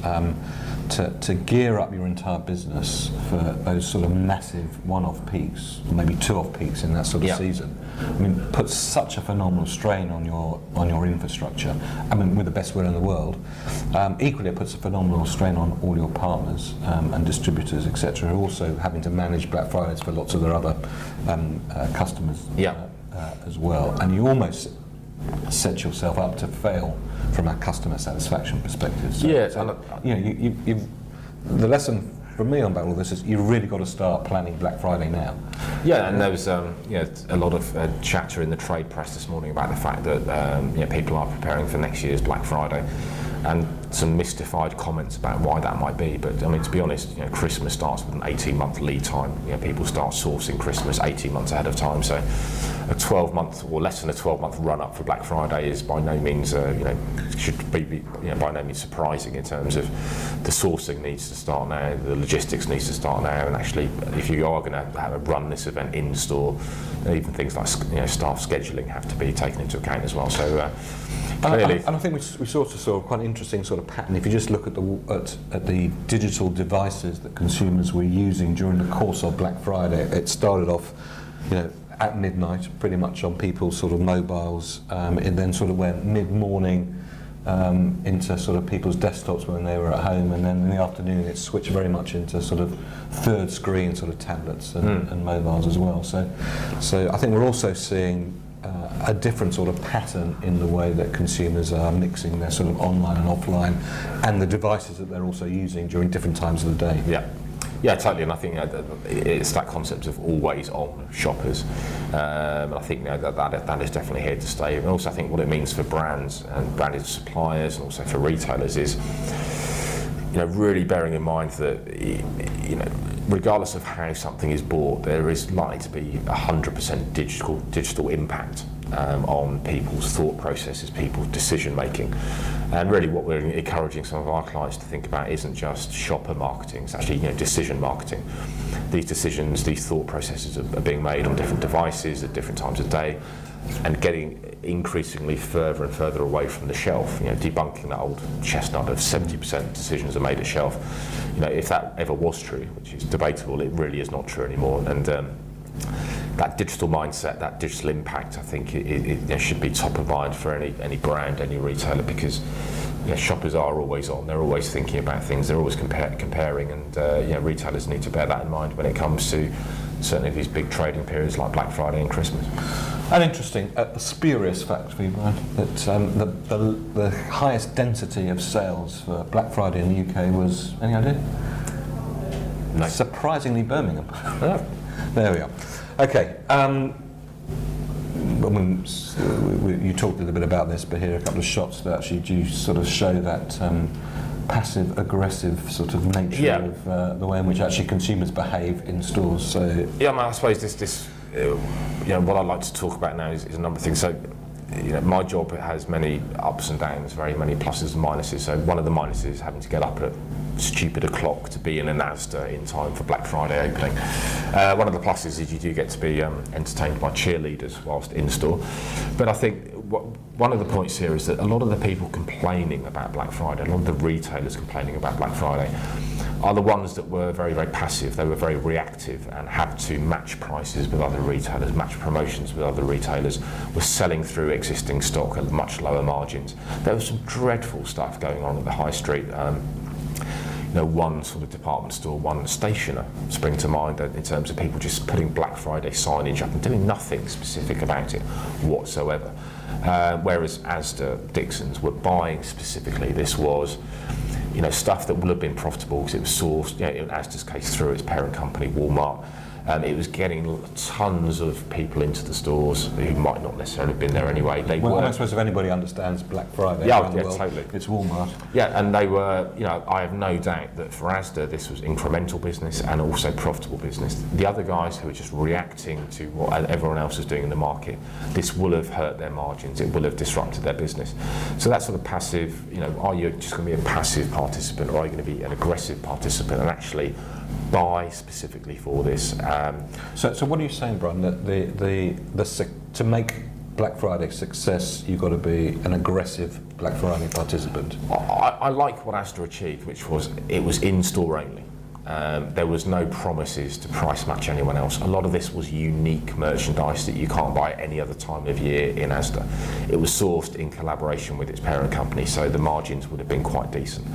Speaker 1: to gear up your entire business for those sort of massive one-off peaks, maybe two-off peaks in that sort of season, puts such a phenomenal strain on your infrastructure. With the best will in the world. Equally, it puts a phenomenal strain on all your partners and distributors, etc., who are also having to manage Black Fridays for lots of their other customers as well. And you almost set yourself up to fail from a customer satisfaction perspective. The lesson for me on all this is you've really got to start planning Black Friday now.
Speaker 2: Yeah, and there was a lot of chatter in the trade press this morning about the fact that people are preparing for next year's Black Friday, and some mystified comments about why that might be. But to be honest, Christmas starts with an 18-month lead time. People start sourcing Christmas 18 months ahead of time. So a 12-month or less than a 12-month run-up for Black Friday is by no means should be by no means surprising in terms of the sourcing needs to start now, the logistics needs to start now, and actually if you are going to run this event in store, even things like staff scheduling have to be taken into account as well. So. Clearly. And
Speaker 1: I think we sort of saw quite an interesting sort of pattern. If you just look at the digital devices that consumers were using during the course of Black Friday, it started off, at midnight, pretty much on people's sort of mobiles. It then sort of went mid-morning into sort of people's desktops when they were at home, and then in the afternoon it switched very much into sort of third screen sort of tablets and mobiles as well. So I think we're also seeing a different sort of pattern in the way that consumers are mixing their sort of online and offline, and the devices that they're also using during different times of the day.
Speaker 2: Yeah, totally, and I think it's that concept of always-on shoppers, and I think that is definitely here to stay. And also, I think what it means for brands and branded suppliers, and also for retailers, is really bearing in mind that regardless of how something is bought, there is likely to be 100% digital impact on people's thought processes, people's decision making. And really what we're encouraging some of our clients to think about isn't just shopper marketing, it's actually decision marketing. These decisions, these thought processes are being made on different devices at different times of day, and getting increasingly further and further away from the shelf, debunking that old chestnut of 70% decisions are made at shelf. If that ever was true, which is debatable, it really is not true anymore. And that digital mindset, that digital impact, I think it should be top of mind for any brand, any retailer, because shoppers are always on, they're always thinking about things, they're always comparing, and retailers need to bear that in mind when it comes to certainly these big trading periods like Black Friday and Christmas.
Speaker 1: And interesting, a spurious fact for you, Bryan, that the highest density of sales for Black Friday in the UK was, any idea?
Speaker 2: No.
Speaker 1: Surprisingly Birmingham.
Speaker 2: Oh.
Speaker 1: There we are. Okay. You talked a little bit about this, but here are a couple of shots that actually do sort of show that passive aggressive sort of nature of the way in which actually consumers behave in stores. So
Speaker 2: I suppose this what I'd like to talk about now is a number of things. So my job has many ups and downs, very many pluses and minuses. So one of the minuses is having to get up at stupid o'clock to be in an Asda in time for Black Friday opening. One of the pluses is you do get to be entertained by cheerleaders whilst in store. But I think one of the points here is that a lot of the people complaining about Black Friday, a lot of the retailers complaining about Black Friday, are the ones that were very, very passive. They were very reactive and had to match prices with other retailers, match promotions with other retailers, were selling through existing stock at much lower margins. There was some dreadful stuff going on at the high street. one sort of department store, one stationer spring to mind in terms of people just putting Black Friday signage up and doing nothing specific about it whatsoever. Whereas Asda, Dixons were buying specifically. This was stuff that would have been profitable because it was sourced, in Asda's case, through its parent company, Walmart. It was getting tons of people into the stores who might not necessarily have been there anyway.
Speaker 1: I don't suppose if anybody understands Black Friday
Speaker 2: yeah,
Speaker 1: around the world,
Speaker 2: totally.
Speaker 1: It's Walmart.
Speaker 2: Yeah, and they were, I have no doubt that for Asda this was incremental business and also profitable business. The other guys who were just reacting to what everyone else was doing in the market, this will have hurt their margins, it will have disrupted their business. So that sort of passive, are you just going to be a passive participant or are you going to be an aggressive participant and actually buy specifically for this?
Speaker 1: So what are you saying, Bryan? That to make Black Friday success, you've got to be an aggressive Black Friday participant.
Speaker 2: I like what Asda achieved, which was it was in store only. There was no promises to price match anyone else. A lot of this was unique merchandise that you can't buy at any other time of year in Asda. It was sourced in collaboration with its parent company, so the margins would have been quite decent.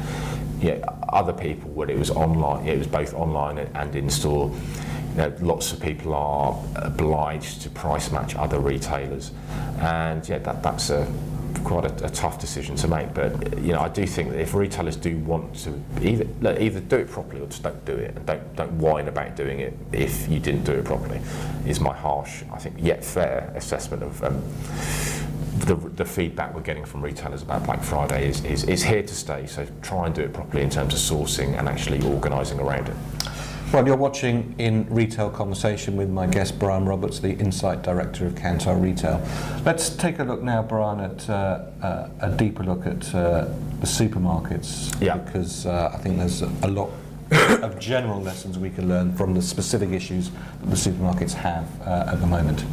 Speaker 2: Other people, when it was online, it was both online and in store. Lots of people are obliged to price match other retailers, and that's quite a tough decision to make. But I do think that if retailers do want to either do it properly or just don't do it, and don't whine about doing it if you didn't do it properly, is my harsh, I think, yet fair assessment of the feedback we're getting from retailers about Black Friday is here to stay. So try and do it properly in terms of sourcing and actually organising around it.
Speaker 1: Well, you're watching In Retail Conversation with my guest, Bryan Roberts, the Insight Director of Kantar Retail. Let's take a look now, Bryan, at a deeper look at the supermarkets, because I think there's a lot of general lessons we can learn from the specific issues that the supermarkets have at the moment.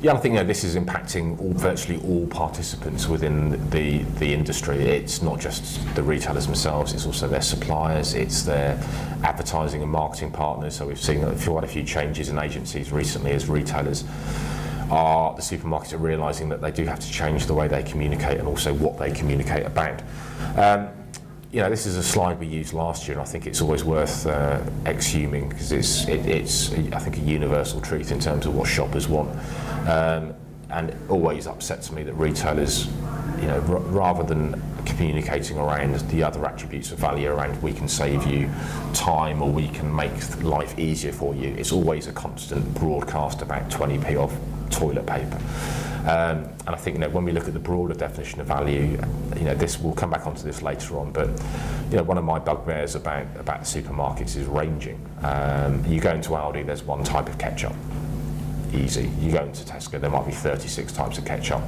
Speaker 2: Yeah, I think this is impacting virtually all participants within the industry. It's not just the retailers themselves, it's also their suppliers, it's their advertising and marketing partners. So we've seen quite a few changes in agencies recently as retailers the supermarkets are realising that they do have to change the way they communicate and also what they communicate about. This is a slide we used last year, and I think it's always worth exhuming because it's I think a universal truth in terms of what shoppers want, and it always upsets me that retailers, rather than communicating around the other attributes of value around we can save you time or we can make life easier for you, it's always a constant broadcast about 20p off toilet paper. And I think when we look at the broader definition of value, this we'll come back onto this later on, but one of my bugbears about the supermarkets is ranging. You go into Aldi, there's one type of ketchup, easy. You go into Tesco, there might be 36 types of ketchup,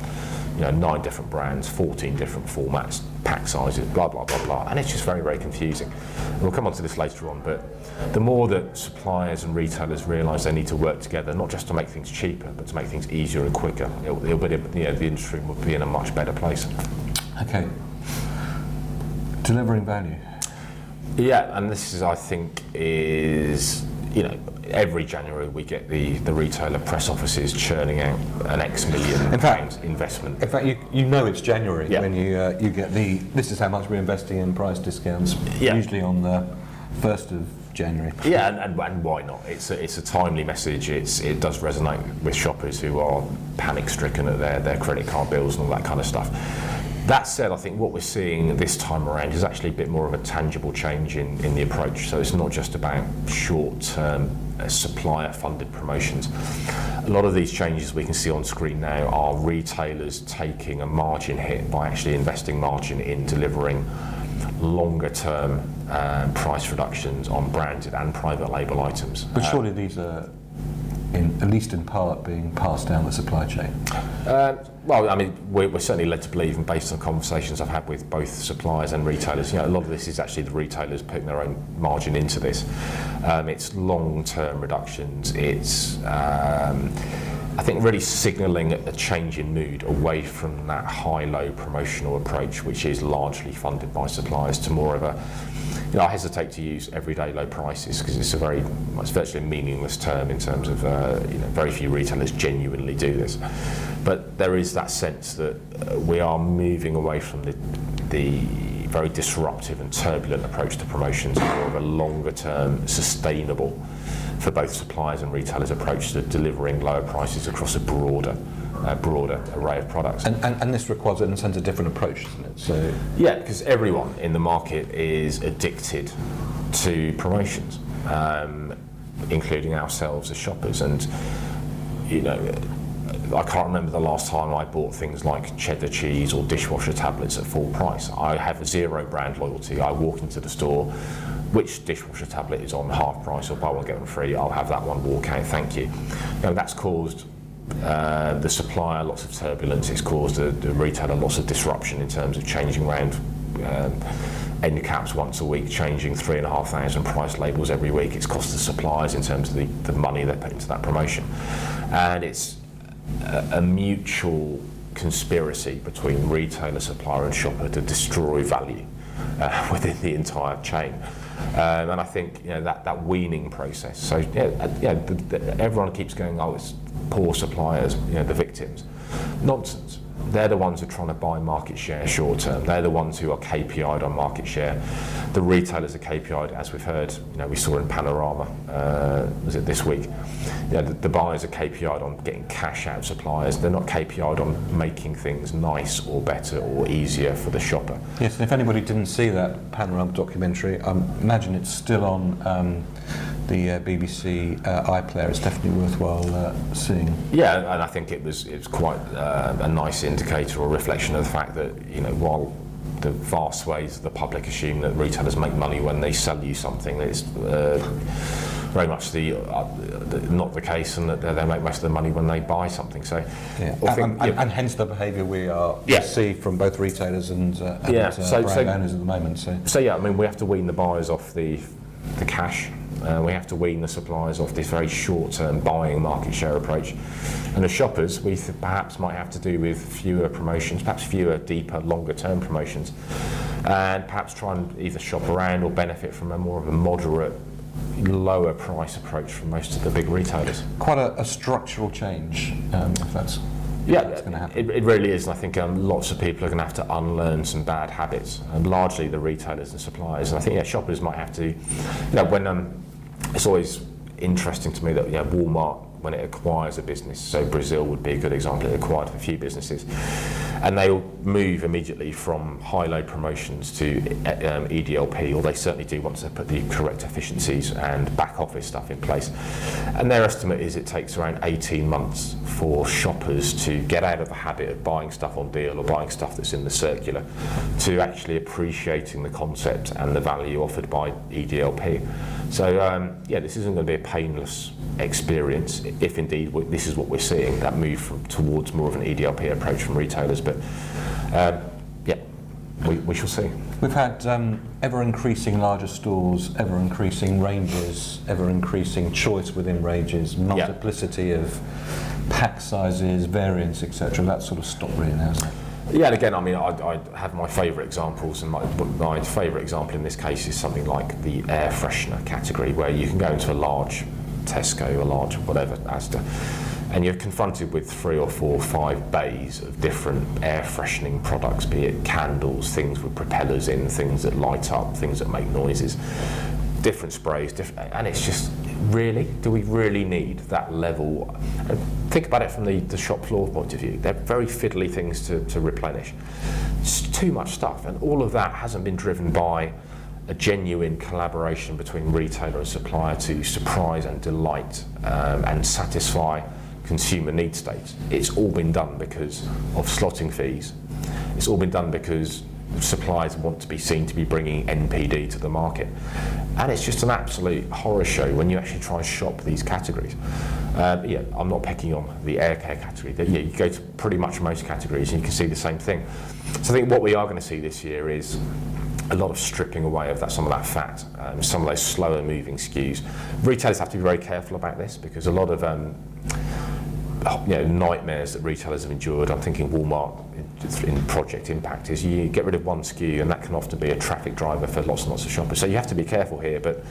Speaker 2: 9 different brands, 14 different formats, pack sizes, blah blah blah blah, and it's just very, very confusing. And we'll come on to this later on, but the more that suppliers and retailers realise they need to work together, not just to make things cheaper, but to make things easier and quicker, the industry will be in a much better place.
Speaker 1: Okay. Delivering value.
Speaker 2: Yeah, and this is, I think, every January we get the retailer press offices churning out an X million pounds investment.
Speaker 1: In fact, it's January when you get this is how much we're investing in price discounts, usually on the 1st of January.
Speaker 2: Yeah, and why not? It's a timely message. It does resonate with shoppers who are panic-stricken at their credit card bills and all that kind of stuff. That said, I think what we're seeing this time around is actually a bit more of a tangible change in the approach. So it's not just about short-term supplier-funded promotions. A lot of these changes we can see on screen now are retailers taking a margin hit by actually investing margin in delivering longer-term price reductions on branded and private label items.
Speaker 1: But surely these are, at least in part, being passed down the supply chain.
Speaker 2: Well, I mean, we're certainly led to believe, and based on conversations I've had with both suppliers and retailers, a lot of this is actually the retailers putting their own margin into this. It's long-term reductions. It's, I think, really signalling a change in mood away from that high-low promotional approach, which is largely funded by suppliers, to more of a, I hesitate to use everyday low prices because it's virtually a meaningless term in terms of, very few retailers genuinely do this. But there is that sense that we are moving away from the very disruptive and turbulent approach to promotions, more of a longer term, sustainable, for both suppliers and retailers approach to delivering lower prices across a broader array of products.
Speaker 1: And this requires, in a sense, a different approach, doesn't it? So
Speaker 2: yeah, because everyone in the market is addicted to promotions, including ourselves as shoppers. And you know, I can't remember the last time I bought things like cheddar cheese or dishwasher tablets at full price. I have zero brand loyalty. I walk into the store, which dishwasher tablet is on half price or buy one get one free, I'll have that one, walk out, thank you. Now that's caused the supplier lots of turbulence, it's caused the retailer lots of disruption in terms of changing around end caps once a week, changing 3,500 price labels every week. It's cost the suppliers in terms of the money they put into that promotion. And it's a mutual conspiracy between retailer, supplier and shopper to destroy value within the entire chain. And I think that weaning process. So everyone keeps going, oh, it's poor suppliers, the victims. Nonsense. They're the ones who are trying to buy market share short term. They're the ones who are KPI'd on market share. The retailers are KPI'd, as we've heard. We saw in Panorama, was it this week? The buyers are KPI'd on getting cash out of suppliers. They're not KPI'd on making things nice or better or easier for the shopper.
Speaker 1: Yes, and if anybody didn't see that Panorama documentary, I imagine it's still on the BBC iPlayer. It's definitely worthwhile seeing.
Speaker 2: Yeah, and I think it was quite a nice indicator or reflection of the fact that while the vast swathes of the public assume that retailers make money when they sell you something, that is very much not the case, and that they make most of the money when they buy something. So,
Speaker 1: and hence the behaviour we see from both retailers and brand owners at the moment.
Speaker 2: So yeah, I mean, we have to wean the buyers off the cash. We have to wean the suppliers off this very short-term buying market share approach. And as shoppers, we perhaps might have to do with fewer promotions, perhaps fewer, deeper, longer-term promotions, and perhaps try and either shop around or benefit from a more of a moderate, lower price approach from most of the big retailers.
Speaker 1: Quite a structural change, if that's going to happen.
Speaker 2: It really is, and I think lots of people are going to have to unlearn some bad habits, and largely the retailers and suppliers. And I think shoppers might have to, when it's always interesting to me that Walmart, when it acquires a business, so Brazil would be a good example, it acquired a few businesses, and they'll move immediately from high-low promotions to EDLP, or they certainly do once they put the correct efficiencies and back office stuff in place. And their estimate is it takes around 18 months for shoppers to get out of the habit of buying stuff on deal or buying stuff that's in the circular to actually appreciating the concept and the value offered by EDLP. So this isn't going to be a painless experience if indeed this is what we're seeing, that move towards more of an EDLP approach from retailers. But we shall see.
Speaker 1: We've had ever-increasing larger stores, ever-increasing ranges, ever-increasing choice within ranges, multiplicity of pack sizes, variants, etc. That sort of stopped really now, hasn't it?
Speaker 2: Yeah, and again, I mean, I have my favourite examples, and my favourite example in this case is something like the air freshener category, where you can go into a large Tesco, a large whatever, Asda, and you're confronted with 3 or 4 or 5 bays of different air freshening products, be it candles, things with propellers in, things that light up, things that make noises, different sprays, and it's just, really, do we really need that level? Think about it from the shop floor point of view. They're very fiddly things to replenish. It's too much stuff, and all of that hasn't been driven by a genuine collaboration between retailer and supplier to surprise and delight and satisfy consumer need states. It's all been done because of slotting fees. It's all been done because suppliers want to be seen to be bringing NPD to the market. And it's just an absolute horror show when you actually try and shop these categories. I'm not picking on the air care category. You go to pretty much most categories and you can see the same thing. So I think what we are going to see this year is a lot of stripping away of some of that fat, some of those slower moving SKUs. Retailers have to be very careful about this because a lot of nightmares that retailers have endured, I'm thinking Walmart in Project Impact, is you get rid of one SKU and that can often be a traffic driver for lots and lots of shoppers. So you have to be careful here, but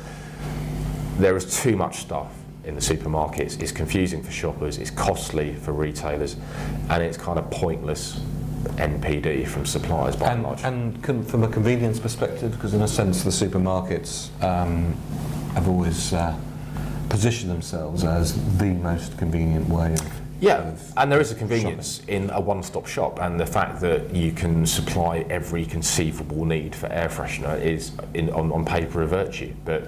Speaker 2: there is too much stuff in the supermarkets. It's confusing for shoppers, it's costly for retailers, and it's kind of pointless NPD from suppliers by and large.
Speaker 1: And from a convenience perspective, because in a sense the supermarkets have always positioned themselves as the most convenient way of
Speaker 2: and there is a convenience shopping in a one-stop shop, and the fact that you can supply every conceivable need for air freshener is on paper a virtue, but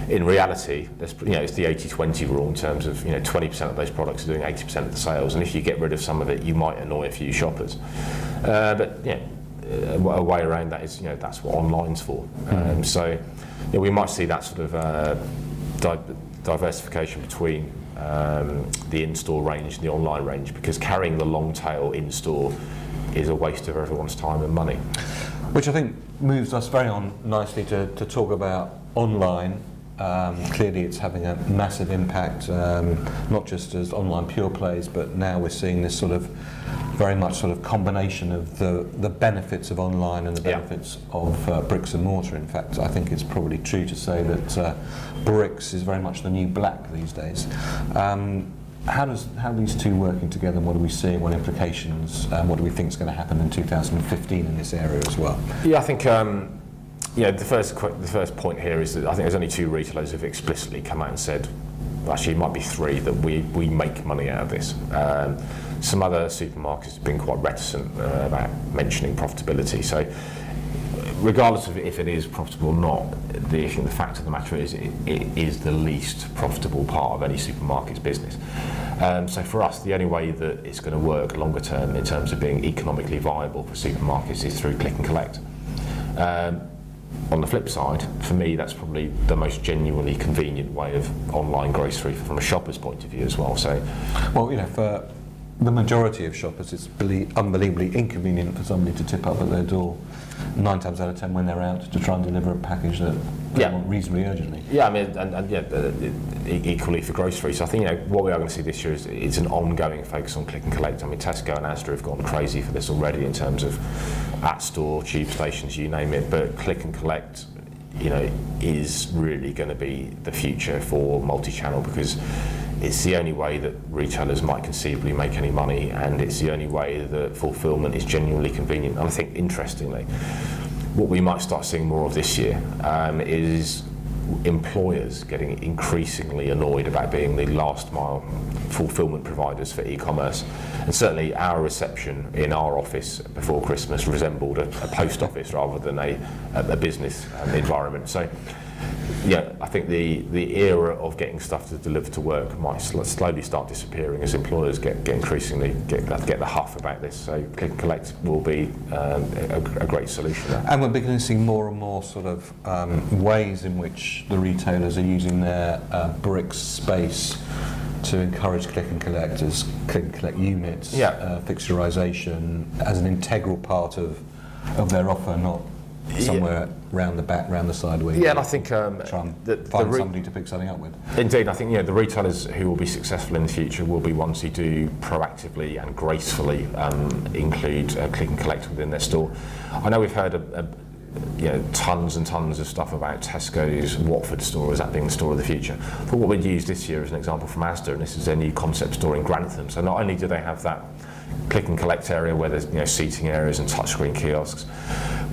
Speaker 2: in reality, it's the 80-20 rule in terms of 20% of those products are doing 80% of the sales, and if you get rid of some of it, you might annoy a few shoppers. But a way around that is that's what online's for. So we might see that sort of diversification between the in-store range and the online range, because carrying the long tail in-store is a waste of everyone's time and money.
Speaker 1: Which I think moves us very on nicely to talk about online. Clearly it's having a massive impact, not just as online pure plays, but now we're seeing this sort of very much sort of combination of the benefits of online and the benefits of bricks and mortar. In fact, I think it's probably true to say that bricks is very much the new black these days. How are these two working together, and what are we seeing, what implications, what do we think is going to happen in 2015 in this area as well?
Speaker 2: Yeah, I think the first point here is that I think there's only two retailers who've explicitly come out and said, actually it might be three, that we make money out of this. Some other supermarkets have been quite reticent about mentioning profitability. So regardless of if it is profitable or not, the fact of the matter is it is the least profitable part of any supermarket's business. So for us, the only way that it's going to work longer term in terms of being economically viable for supermarkets is through click and collect. On the flip side, for me, that's probably the most genuinely convenient way of online grocery from a shopper's point of view as well. So,
Speaker 1: for the majority of shoppers, it's unbelievably inconvenient for somebody to tip up at their door 9 times out of 10 when they're out to try and deliver a package that they want reasonably urgently.
Speaker 2: Yeah, I mean, equally for groceries. So I think what we are going to see this year is an ongoing focus on click and collect. I mean, Tesco and Asda have gone crazy for this already in terms of at store, tube stations, you name it. But click and collect, is really going to be the future for multi-channel, because it's the only way that retailers might conceivably make any money, and it's the only way that fulfillment is genuinely convenient. And I think, interestingly, what we might start seeing more of this year is employers getting increasingly annoyed about being the last mile fulfillment providers for e-commerce. And certainly our reception in our office before Christmas resembled a post office rather than a business environment. So I think the era of getting stuff to deliver to work might slowly start disappearing as employers get increasingly get the huff about this. So click and collect will be a great solution there.
Speaker 1: And we're beginning to see more and more sort of ways in which the retailers are using their bricks space to encourage click and collect as click and collect units, fixturization as an integral part of their offer, not somewhere round the back, round the side where
Speaker 2: and I think
Speaker 1: try and find somebody to pick something up with.
Speaker 2: Indeed, I think the retailers who will be successful in the future will be ones who do proactively and gracefully include click and collect within their store. I know we've heard tons and tons of stuff about Tesco's Watford store as that being the store of the future. But what we'd use this year as an example from Asda, and this is their new concept store in Grantham. So not only do they have that click and collect area where there's seating areas and touchscreen kiosks,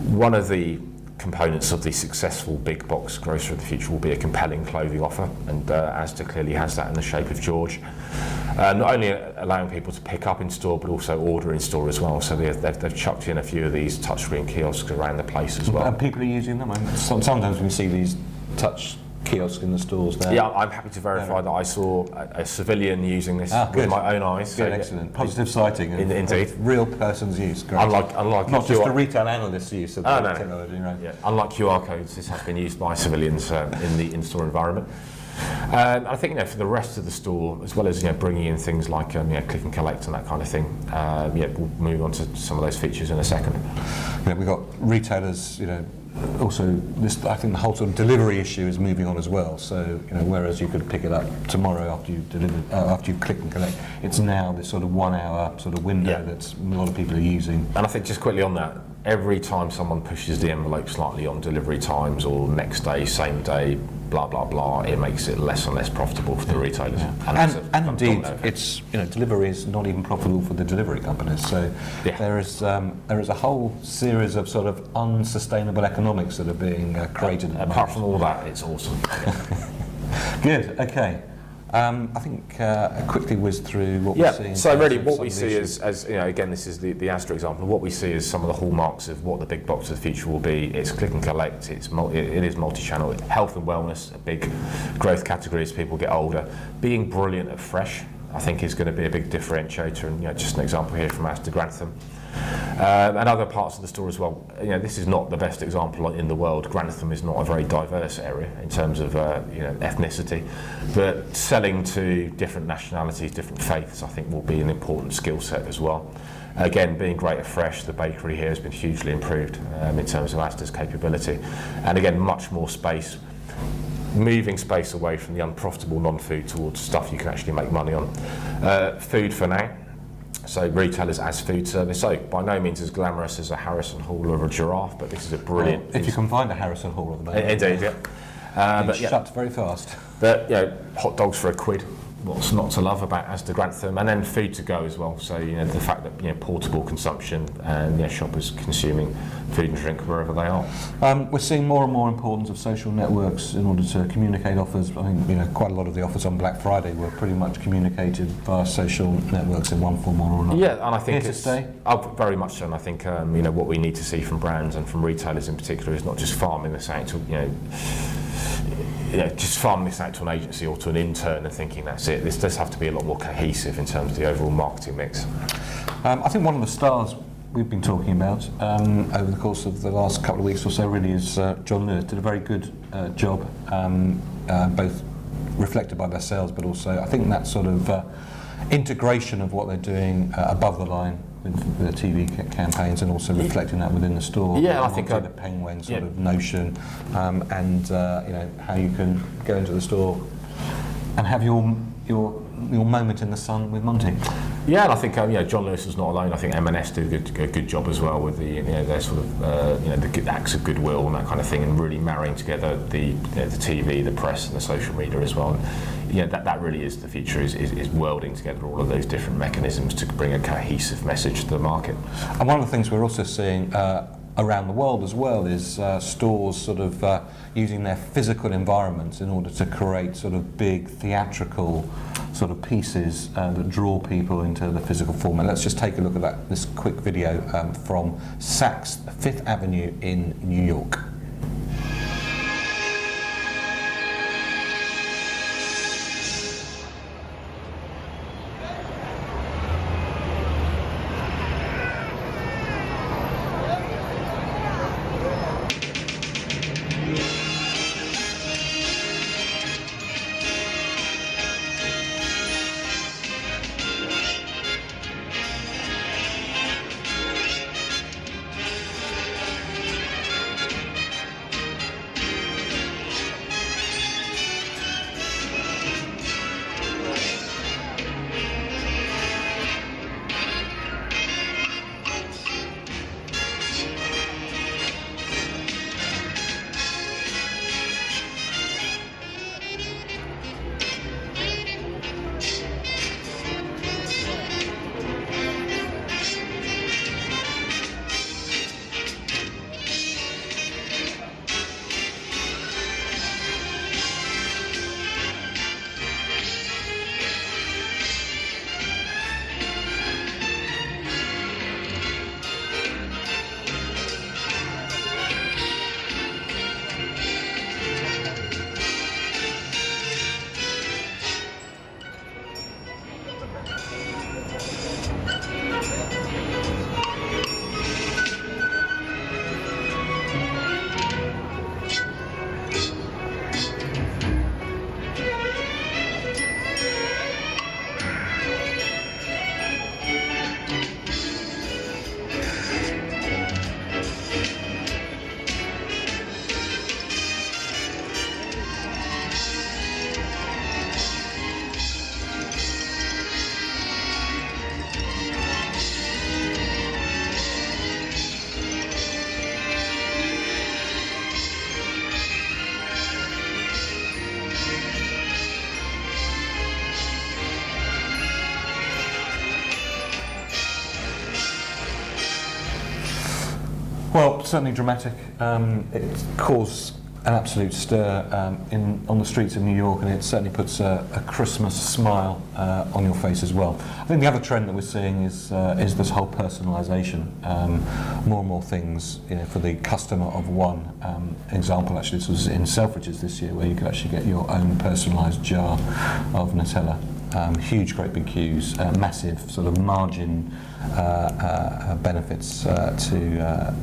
Speaker 2: one of the components of the successful big box grocer of the future will be a compelling clothing offer, and Asda clearly has that in the shape of George. Not only allowing people to pick up in store, but also order in store as well. So they've chucked in a few of these touchscreen kiosks around the place as well.
Speaker 1: And people are using them. Sometimes we see these touch kiosks in the stores there.
Speaker 2: Yeah, I'm happy to verify that I saw a civilian using this with my own eyes.
Speaker 1: Good, excellent. Positive sighting.
Speaker 2: Indeed.
Speaker 1: Real person's use. Great.
Speaker 2: Unlike
Speaker 1: not just a retail analyst's use of technology, right?
Speaker 2: Yeah. Unlike QR codes, this has been used by civilians in the in-store environment. I think for the rest of the store, as well as bringing in things like click and collect and that kind of thing, we'll move on to some of those features in a second.
Speaker 1: Yeah, we've got retailers, also this. I think the whole sort of delivery issue is moving on as well. So whereas you could pick it up tomorrow after you after you click and collect, it's now this sort of 1 hour sort of window that a lot of people are using.
Speaker 2: And I think just quickly on that, every time someone pushes the envelope slightly on delivery times or next day, same day, blah blah blah, it makes it less and less profitable for the retailers.
Speaker 1: Yeah. And indeed, it's delivery is not even profitable for the delivery companies. So there is a whole series of sort of unsustainable economics that are being created.
Speaker 2: Apart from all that, it's awesome.
Speaker 1: Good. Okay. I think quickly whiz through what we're seeing.
Speaker 2: So really what we see is, as again, this is the Asda example. What we see is some of the hallmarks of what the big box of the future will be. It's click and collect. It is multi-channel. Health and wellness, a big growth category as people get older. Being brilliant at fresh, I think, is going to be a big differentiator. And just an example here from Asda Grantham. And other parts of the store as well. This is not the best example in the world. Grantham is not a very diverse area in terms of ethnicity, but selling to different nationalities, different faiths, I think will be an important skill set as well. Again, being great at fresh, the bakery here has been hugely improved in terms of Asda's capability, and again, much more space. Moving space away from the unprofitable non-food towards stuff you can actually make money on. Food for now. So retailers as food service. So by no means as glamorous as a Harrison Hall or a Giraffe, but this is a brilliant.
Speaker 1: Well, if you can find a Harrison Hall at the moment.
Speaker 2: Indeed, yeah.
Speaker 1: But shut very fast.
Speaker 2: But hot dogs for £1. What's not to love about Asda Grantham, and then food to go as well. So the fact that portable consumption and shoppers consuming food and drink wherever they are.
Speaker 1: We're seeing more and more importance of social networks in order to communicate offers. I think quite a lot of the offers on Black Friday were pretty much communicated via social networks in one form or another.
Speaker 2: Yeah, and I think
Speaker 1: Here to stay.
Speaker 2: Very much so. And I think what we need to see from brands and from retailers in particular is not just farming this out to just farming this out to an agency or to an intern and thinking that's it. This does have to be a lot more cohesive in terms of the overall marketing mix.
Speaker 1: I think one of the stars we've been talking about over the course of the last couple of weeks or so really is John Lewis. Did a very good job, both reflected by their sales, but also I think that sort of integration of what they're doing above the line with the TV campaigns and also reflecting that within the store.
Speaker 2: Yeah, I think
Speaker 1: the penguin sort of notion, and how you can go into the store and have your moment in the sun with Monty.
Speaker 2: Yeah, and I think John Lewis is not alone. I think M&S do a good job as well with their sort of the good acts of goodwill and that kind of thing, and really marrying together the TV, the press, and the social media as well. And, that really is the future, is welding together all of those different mechanisms to bring a cohesive message to the market.
Speaker 1: And one of the things we're also seeing around the world as well is stores sort of using their physical environments in order to create sort of big theatrical sort of pieces that draw people into the physical format. Let's just take a look at this quick video from Saks Fifth Avenue in New York. Well, certainly dramatic. It caused an absolute stir on the streets of New York, and it certainly puts a Christmas smile on your face as well. I think the other trend that we're seeing is this whole personalisation. More and more things, for the customer of one. Example, actually, this was in Selfridges this year, where you could actually get your own personalised jar of Nutella. Huge, great big queues, massive sort of margin benefits to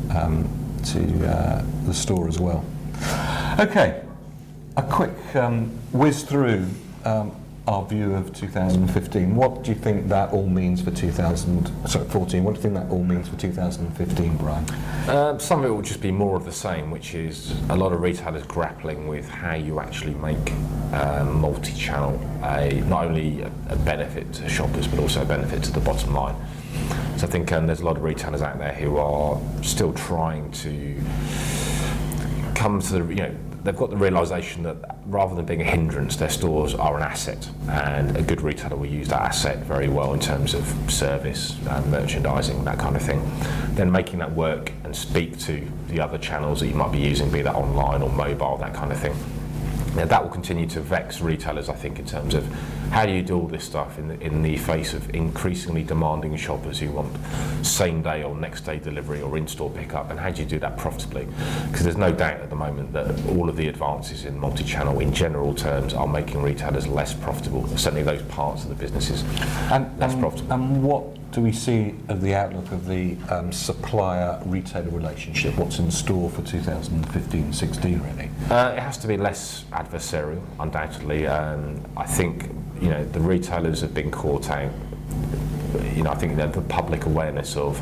Speaker 1: the store as well. Okay, a quick whiz through our view of 2015. What do you think that all means for 2014? What do you think that all means for 2015, Bryan?
Speaker 2: Some of it will just be more of the same, which is a lot of retailers grappling with how you actually make multi-channel not only a benefit to shoppers but also a benefit to the bottom line. So I think there's a lot of retailers out there who are still trying to come to they've got the realisation that rather than being a hindrance, their stores are an asset, and a good retailer will use that asset very well in terms of service, merchandising, that kind of thing. Then making that work and speak to the other channels that you might be using, be that online or mobile, that kind of thing. Now, that will continue to vex retailers, I think, in terms of how do you do all this stuff in the face of increasingly demanding shoppers who want same day or next day delivery or in-store pickup, and how do you do that profitably? Because there's no doubt at the moment that all of the advances in multi-channel in general terms are making retailers less profitable, certainly those parts of the businesses less profitable.
Speaker 1: And what do we see of the outlook of the supplier-retailer relationship? What's in store for 2015-16, really?
Speaker 2: It has to be less adversarial, undoubtedly. I think the retailers have been caught out. I think that the public awareness of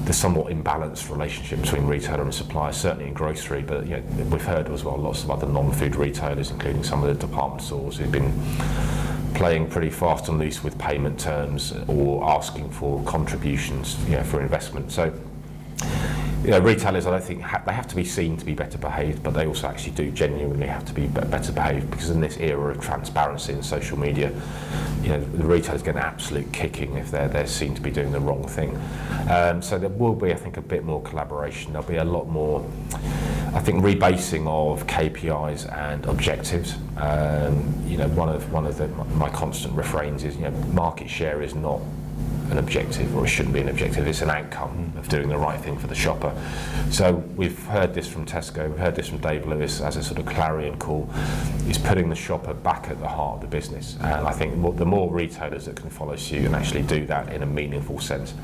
Speaker 2: the somewhat imbalanced relationship between retailer and supplier, certainly in grocery, but we've heard as well lots of other non-food retailers, including some of the department stores, who've been playing pretty fast and loose with payment terms or asking for contributions, for investment. So, retailers, I don't think they have to be seen to be better behaved, but they also actually do genuinely have to be better behaved, because in this era of transparency and social media, the retailers get an absolute kicking if they're seen to be doing the wrong thing. So there will be, I think, a bit more collaboration. There'll be a lot more, I think, rebasing of KPIs and objectives. One of my constant refrains is, market share is not an objective, or it shouldn't be an objective. It's an outcome of doing the right thing for the shopper. So we've heard this from Tesco, we've heard this from Dave Lewis as a sort of clarion call, is putting the shopper back at the heart of the business. And I think the more retailers that can follow suit and actually do that in a meaningful sense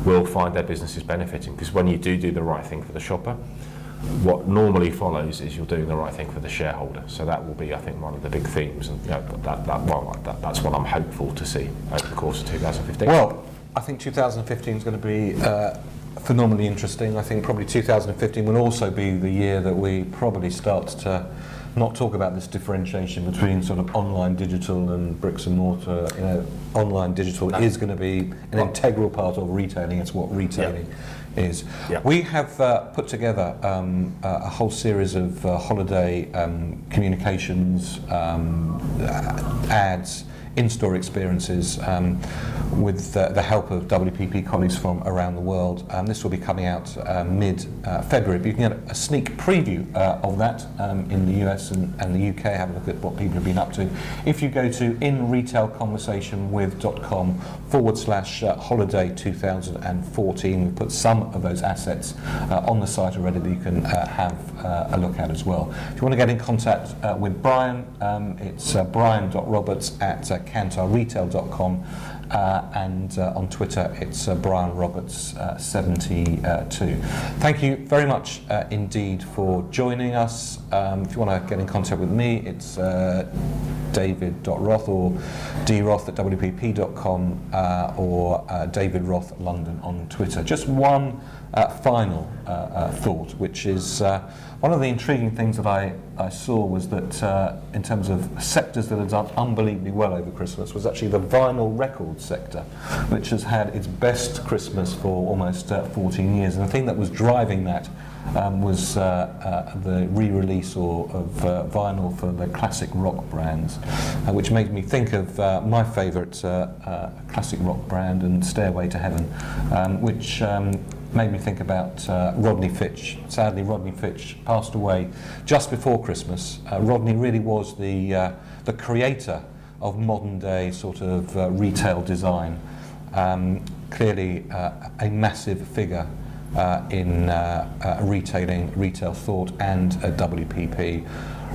Speaker 2: will find their businesses benefiting, because when you do the right thing for the shopper, what normally follows is you're doing the right thing for the shareholder. So that will be, I think, one of the big themes, and that's what I'm hopeful to see over the course of 2015.
Speaker 1: Well, I think 2015 is going to be phenomenally interesting. I think probably 2015 will also be the year that we probably start to not talk about this differentiation between sort of online digital and bricks and mortar. Online digital is going to be an integral part of retailing. It's what retailing is.
Speaker 2: Yep.
Speaker 1: We have put together a whole series of holiday communications, ads, in-store experiences with the help of WPP colleagues from around the world. This will be coming out mid-February, but you can get a sneak preview of that in the US and the UK, have a look at what people have been up to. If you go to inretailconversationwith.com/holiday 2014, we've put some of those assets on the site already that you can have a look at as well. If you want to get in contact with Bryan, it's bryan.roberts@kantarretail.com, and on Twitter it's Bryan Roberts 72. Thank you very much indeed for joining us. If you want to get in contact with me, it's David.Roth or droth@wpp.com or David Roth London on Twitter. Just one final thought, which is one of the intriguing things that I saw was that in terms of sectors that had done unbelievably well over Christmas was actually the vinyl record sector, which has had its best Christmas for almost 14 years. And the thing that was driving that was the re-release of vinyl for the classic rock brands, which made me think of my favourite classic rock brand, and Stairway to Heaven, which made me think about Rodney Fitch. Sadly, Rodney Fitch passed away just before Christmas. Rodney really was the creator of modern day sort of retail design. Clearly a massive figure in retail thought and WPP.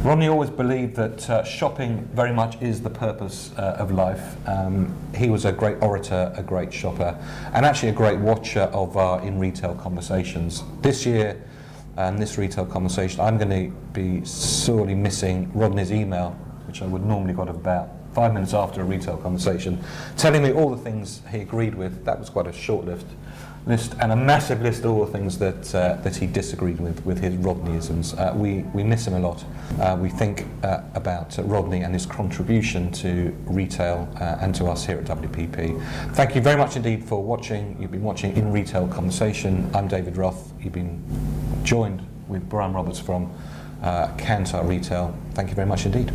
Speaker 1: Rodney always believed that shopping very much is the purpose of life. He was a great orator, a great shopper, and actually a great watcher of our in retail conversations. This year, this retail conversation, I'm going to be sorely missing Rodney's email, which I would normally got about 5 minutes after a retail conversation, telling me all the things he agreed with. That was quite a short list, and a massive list of all the things that he disagreed with his Rodneyisms. We miss him a lot. We think about Rodney and his contribution to retail and to us here at WPP. Thank you very much indeed for watching. You've been watching In Retail Conversation. I'm David Roth. You've been joined with Bryan Roberts from Kantar Retail. Thank you very much indeed.